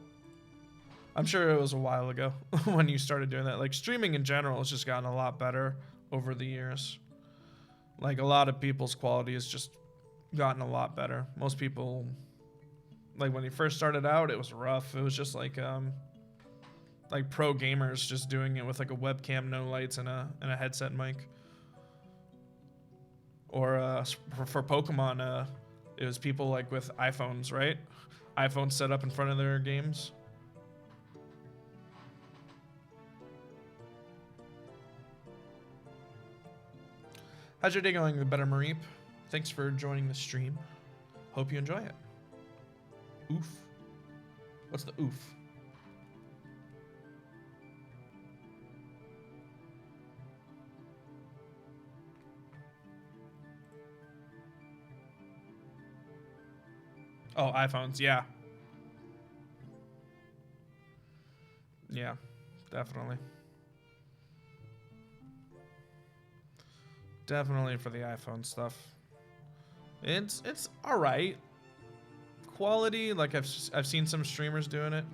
I'm sure it was a while ago when you started doing that. Like, streaming in general has just gotten a lot better over the years. Like, a lot of people's quality has just gotten a lot better. Most people, like, when you first started out, it was rough. It was just like pro gamers just doing it with like a webcam, no lights, and a headset mic. Or for Pokemon, it was people like with iPhones, right? iPhones set up in front of their games. How's your day going, the Better Mareep? Thanks for joining the stream. Hope you enjoy it. Oof. What's the oof? Oh, iPhones, yeah. Yeah, definitely. Definitely for the iPhone stuff. It's all right. Quality, like I've seen some streamers doing it.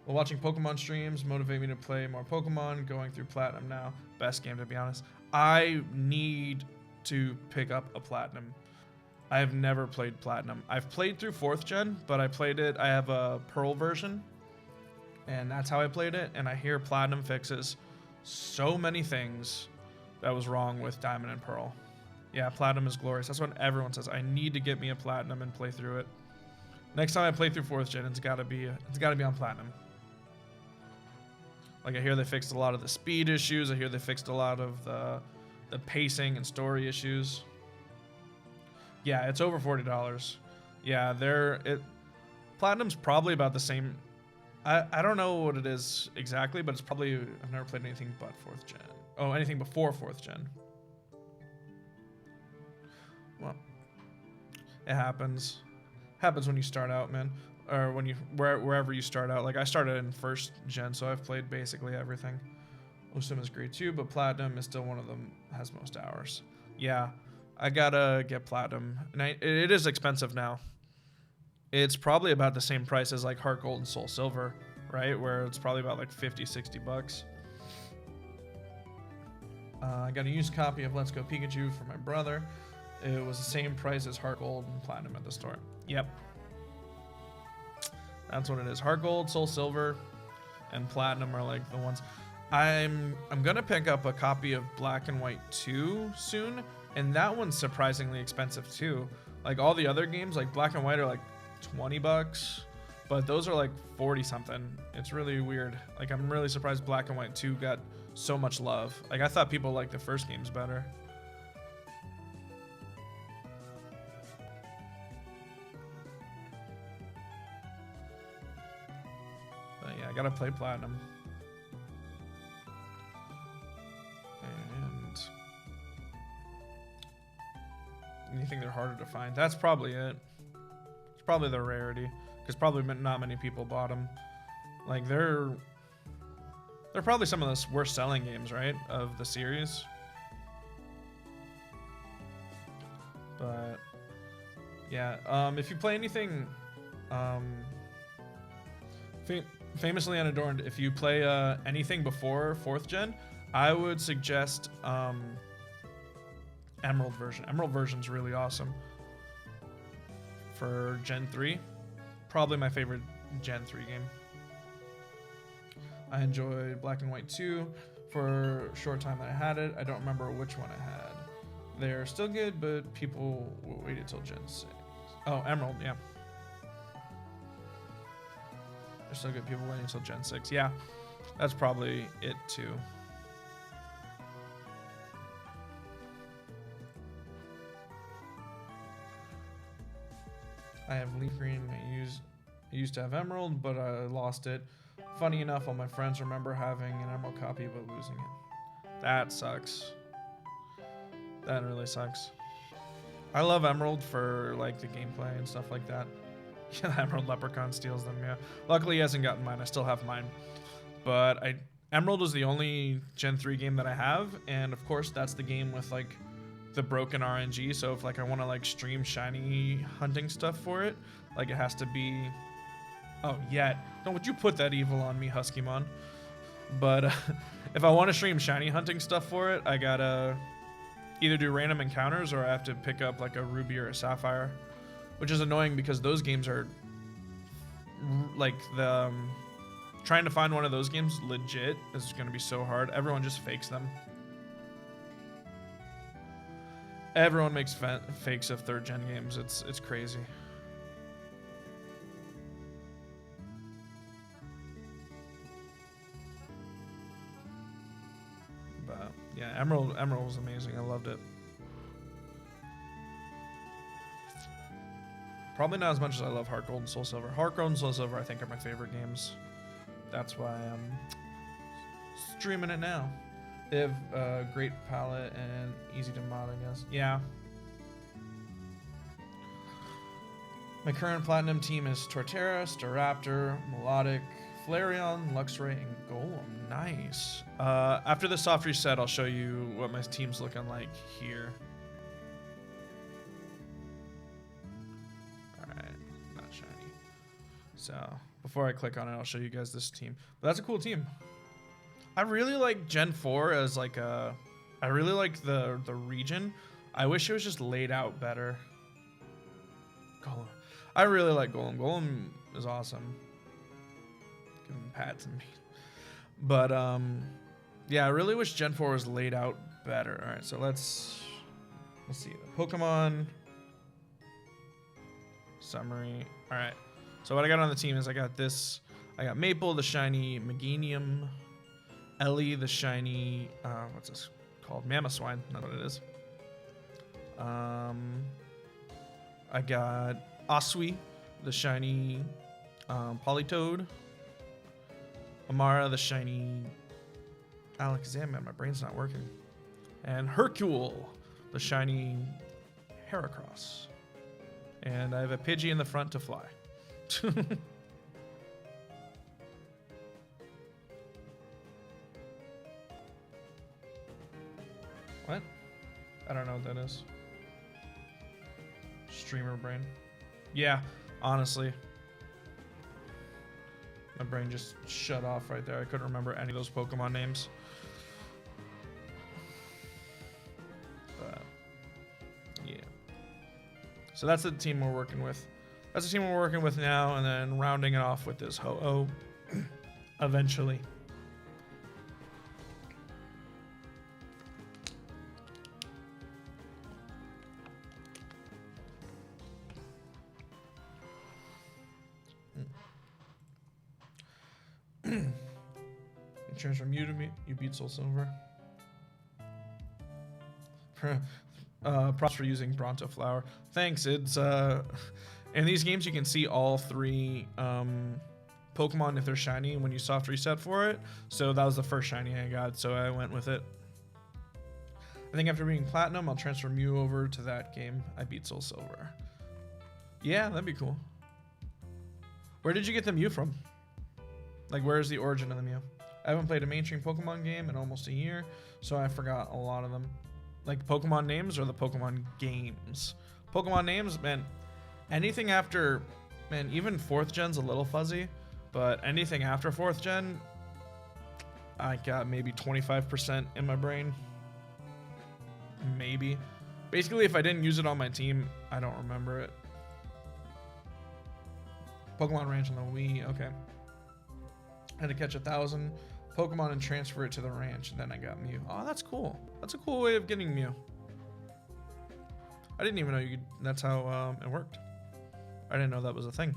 Well, watching Pokemon streams motivate me to play more Pokemon. Going through Platinum now, best game to be honest. I need to pick up a Platinum. I have never played Platinum. I've played through 4th gen, but I have a Pearl version, and that's how I played it. And I hear Platinum fixes so many things that was wrong with Diamond and Pearl. Yeah, Platinum is glorious. That's what everyone says. I need to get me a Platinum and play through it. Next time I play through 4th gen, it's gotta be on Platinum. Like, I hear they fixed a lot of the speed issues. I hear they fixed a lot of the pacing and story issues. Yeah, it's over $40. Yeah, Platinum's probably about the same. I don't know what it is exactly, but it's probably, I've never played anything but 4th gen. Oh, anything before 4th gen. Well, it happens. Happens when you start out, man. Or when wherever you start out. Like, I started in 1st gen, so I've played basically everything. Osum is great too, but Platinum is still one of them, has most hours. Yeah. I gotta get Platinum, and it is expensive now. It's probably about the same price as like Heartgold and Soul Silver, right? Where it's probably about like 50, 60 bucks. I got a used copy of Let's Go Pikachu for my brother. It was the same price as Heartgold and Platinum at the store. Yep. That's what it is. Heartgold, Soul Silver, and Platinum are like the ones. I'm gonna pick up a copy of Black and White 2 soon. And that one's surprisingly expensive too. Like, all the other games, like Black and White, are like 20 bucks, but those are like 40 something. It's really weird. Like, I'm really surprised Black and White 2 got so much love. Like, I thought people liked the first games better. But yeah, I gotta play Platinum. You think they're harder to find? That's probably it. It's probably the rarity, because probably not many people bought them. Like, they're probably some of the worst selling games, right, of the series. But yeah, if you play anything famously unadorned, if you play anything before 4th gen, I would suggest Emerald version. Emerald version's really awesome. For Gen 3, probably my favorite Gen 3 game. I enjoyed Black and White 2 for a short time that I had it. I don't remember which one I had. They're still good, but people will wait until Gen 6. Oh, Emerald, yeah. They're still good, people waiting until Gen 6. Yeah, that's probably it too. I have leaf green. I used to have emerald, but I lost it. Funny enough, all my friends remember having an emerald copy but losing it. That sucks. That really sucks. I love emerald for like the gameplay and stuff like that. Yeah, the emerald leprechaun steals them. Yeah. Luckily, he hasn't gotten mine. I still have mine. But Emerald is the only Gen 3 game that I have, and of course, that's the game with like the broken RNG. So if like I want to like stream shiny hunting stuff for it, like it has to be. Oh yeah, don't would you put that evil on me, Huskymon? But if I want to stream shiny hunting stuff for it, I gotta either do random encounters or I have to pick up like a ruby or a sapphire, which is annoying because those games are like the trying to find one of those games legit is going to be so hard. Everyone just fakes them. Everyone makes fakes of 3rd gen games. It's crazy. But yeah, Emerald was amazing. I loved it. Probably not as much as I love Heartgold and Soul Silver. Heartgold and Soul Silver I think are my favorite games. That's why I'm streaming it now. They have a great palette and easy to mod, I guess. Yeah. My current platinum team is Torterra, Staraptor, Melodic, Flareon, Luxray, and Golem. Nice. After the soft reset, I'll show you what my team's looking like here. Alright, not shiny. So, before I click on it, I'll show you guys this team. But that's a cool team. I really like Gen 4 as like a... I really like the region. I wish it was just laid out better. Golem. I really like Golem. Golem is awesome. Give him pats and me. But, yeah, I really wish Gen 4 was laid out better. Alright, so let's see. The Pokemon summary. Alright. So what I got on the team is I got this. I got Maple, the shiny Meganium. Ellie, the shiny, what's this called? Mamoswine. That's what it is. I got Asui, the shiny Politoed. Amara, the shiny Alakazam. My brain's not working. And Hercule, the shiny Heracross. And I have a Pidgey in the front to fly. What? I don't know what that is. Streamer brain. Yeah, honestly. My brain just shut off right there. I couldn't remember any of those Pokemon names. But, yeah. So that's the team we're working with. That's the team we're working with now, and then rounding it off with this Ho-Oh eventually. Transform you to me. You beat Soul Silver. Props for using Bronto Flower. Thanks. It's in these games you can see all 3 Pokemon if they're shiny when you soft reset for it. So that was the first shiny I got, so I went with it. I think after being Platinum, I'll transfer Mew over to that game. I beat Soul Silver. Yeah, that'd be cool. Where did you get the Mew from? Like, where's the origin of the Mew? I haven't played a mainstream Pokemon game in almost a year, so I forgot a lot of them. Like Pokemon names or the Pokemon games? Pokemon names, man, anything after, man, even 4th gen's a little fuzzy, but anything after 4th gen, I got maybe 25% in my brain. Maybe. Basically, if I didn't use it on my team, I don't remember it. Pokemon Ranch on the Wii, okay. I had to catch 1,000 Pokemon and transfer it to the ranch, and then I got Mew. Oh, that's cool. That's a cool way of getting Mew. I didn't even know you could, that's how it worked. I didn't know that was a thing.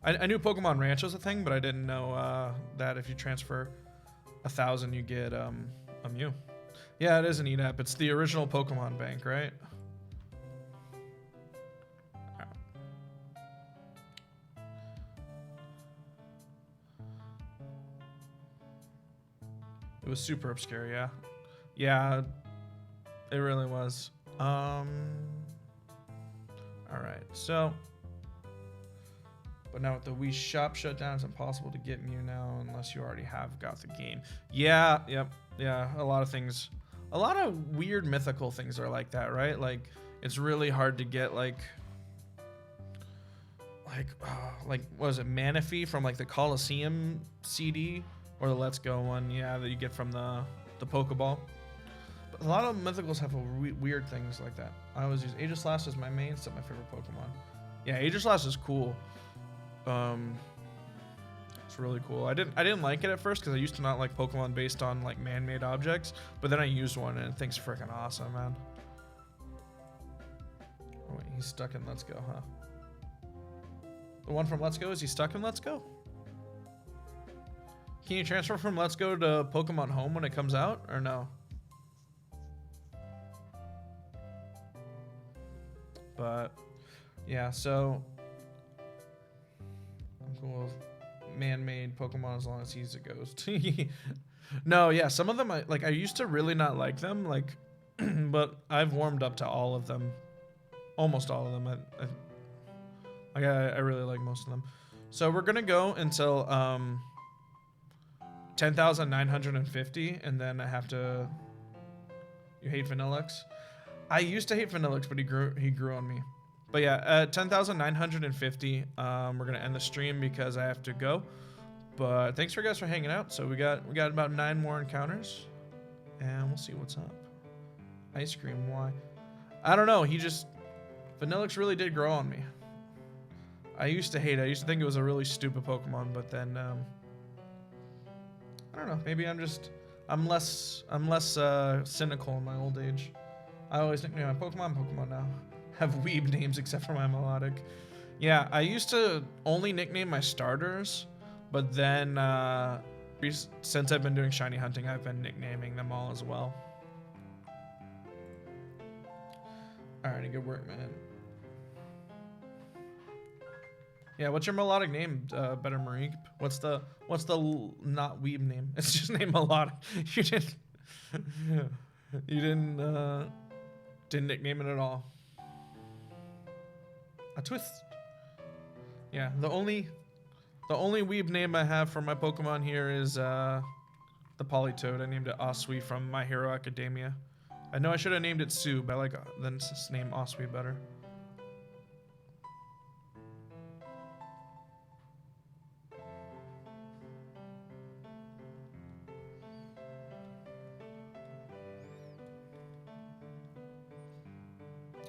I knew Pokemon Ranch was a thing, but I didn't know that if you transfer 1,000, you get a Mew. Yeah, it is an eat-app. It's the original Pokemon Bank, right? It was super obscure, yeah. Yeah, it really was. All right, so. But now with the Wii Shop shut down, it's impossible to get Mew now unless you already have got the game. Yeah, yep, yeah, a lot of things. A lot of weird mythical things are like that, right? Like, it's really hard to get, like what was it, Manaphy from, like, the Coliseum CD? Or the Let's Go one, yeah, that you get from the Pokeball. But a lot of mythicals have weird things like that. I always use Aegislash as my main, it's my favorite Pokemon. Yeah, Aegislash is cool. It's really cool. I didn't like it at first because I used to not like Pokemon based on like man-made objects, but then I used one and thing's freaking awesome, man. Oh wait, he's stuck in Let's Go, huh? The one from Let's Go, is he stuck in Let's Go? Can you transfer from Let's Go to Pokemon Home when it comes out, or no? But, yeah, so I'm cool with man-made Pokemon as long as he's a ghost. No, yeah, some of them, I used to really not like them, like, but I've warmed up to all of them. Almost all of them. I really like most of them. So we're gonna go until, 10,950, and then I have to. You hate Vanillix? I used to hate Vanillix, but he grew on me. But yeah, at 10,950, we're gonna end the stream because I have to go. But thanks for guys for hanging out. So we got about 9 more encounters, and we'll see what's up. Ice cream, why? I don't know. Vanillix really did grow on me. I used to hate it. I used to think it was a really stupid Pokemon, but then. I don't know. Maybe I'm less cynical in my old age. I always nickname my Pokemon now. Have weeb names except for my melodic. Yeah, I used to only nickname my starters, but then since I've been doing shiny hunting, I've been nicknaming them all as well. Alrighty, good work, man. Yeah, what's your melodic name, Better Marie? What's the not weeb name? It's just named melodic. You didn't nickname it at all. A twist. Yeah, the only weeb name I have for my Pokemon here is the Politoed. I named it Osui from My Hero Academia. I know I should have named it Sue, but I like the name Osui better.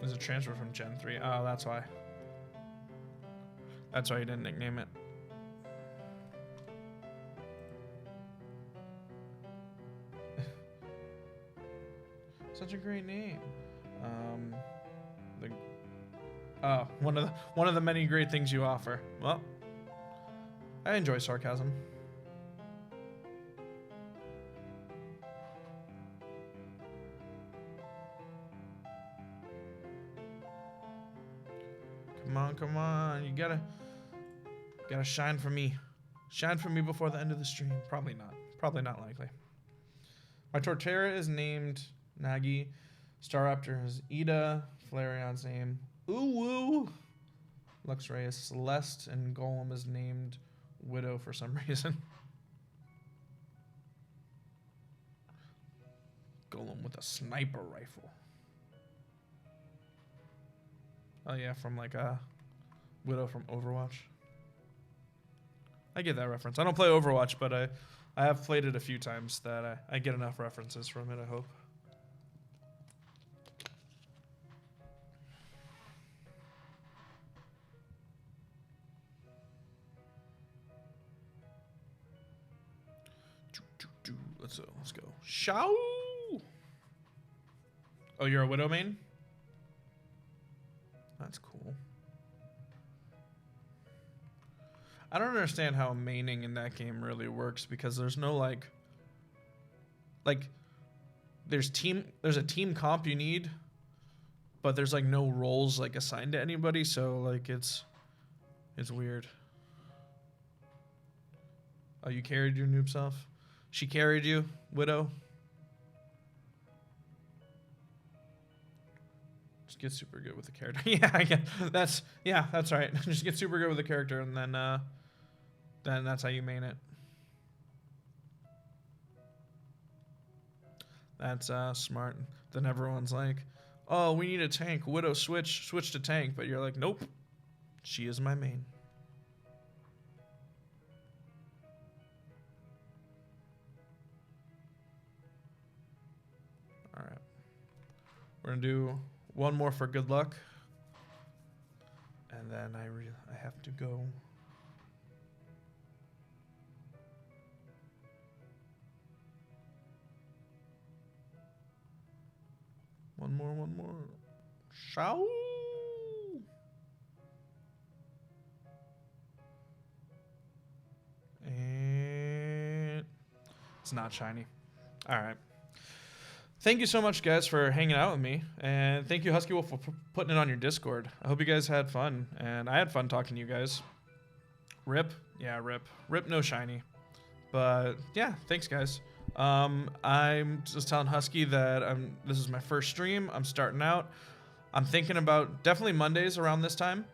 There's a transfer from Gen 3. Oh, that's why. That's why you didn't nickname it. Such a great name. One of the many great things you offer. Well, I enjoy sarcasm. Come on, you gotta shine for me. Shine for me before the end of the stream. Probably not likely. My Torterra is named Nagi. Staraptor is Ida. Flareon's name Uwu. Luxray is Celeste, and Golem is named Widow for some reason. Golem with a sniper rifle. Oh yeah, from like a Widow from Overwatch. I get that reference. I don't play Overwatch, but I have played it a few times that I get enough references from it, I hope. Let's go. Shao! Oh, you're a Widow main? I don't understand how maining in that game really works because there's no like there's a team comp you need, but there's like no roles like assigned to anybody, so like it's weird. Oh, you carried your noob self? She carried you, Widow? Just get super good with the character. Yeah, I get that's right. Just get super good with the character and then that's how you main it. That's smart. Then everyone's like, "Oh, we need a tank. Widow, switch to tank." But you're like, "Nope. She is my main." All right. We're going to do one more for good luck. And then I have to go. One more. Shao. And it's not shiny. All right. Thank you so much, guys, for hanging out with me. And thank you, Husky Wolf, for putting it on your Discord. I hope you guys had fun. And I had fun talking to you guys. Rip. Yeah, rip. Rip, no shiny. But yeah, thanks, guys. I'm just telling Husky that this is my first stream. I'm starting out. I'm thinking about definitely Mondays around this time.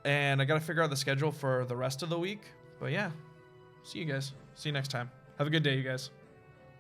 And I got to figure out the schedule for the rest of the week. But yeah, see you guys. See you next time. Have a good day, you guys.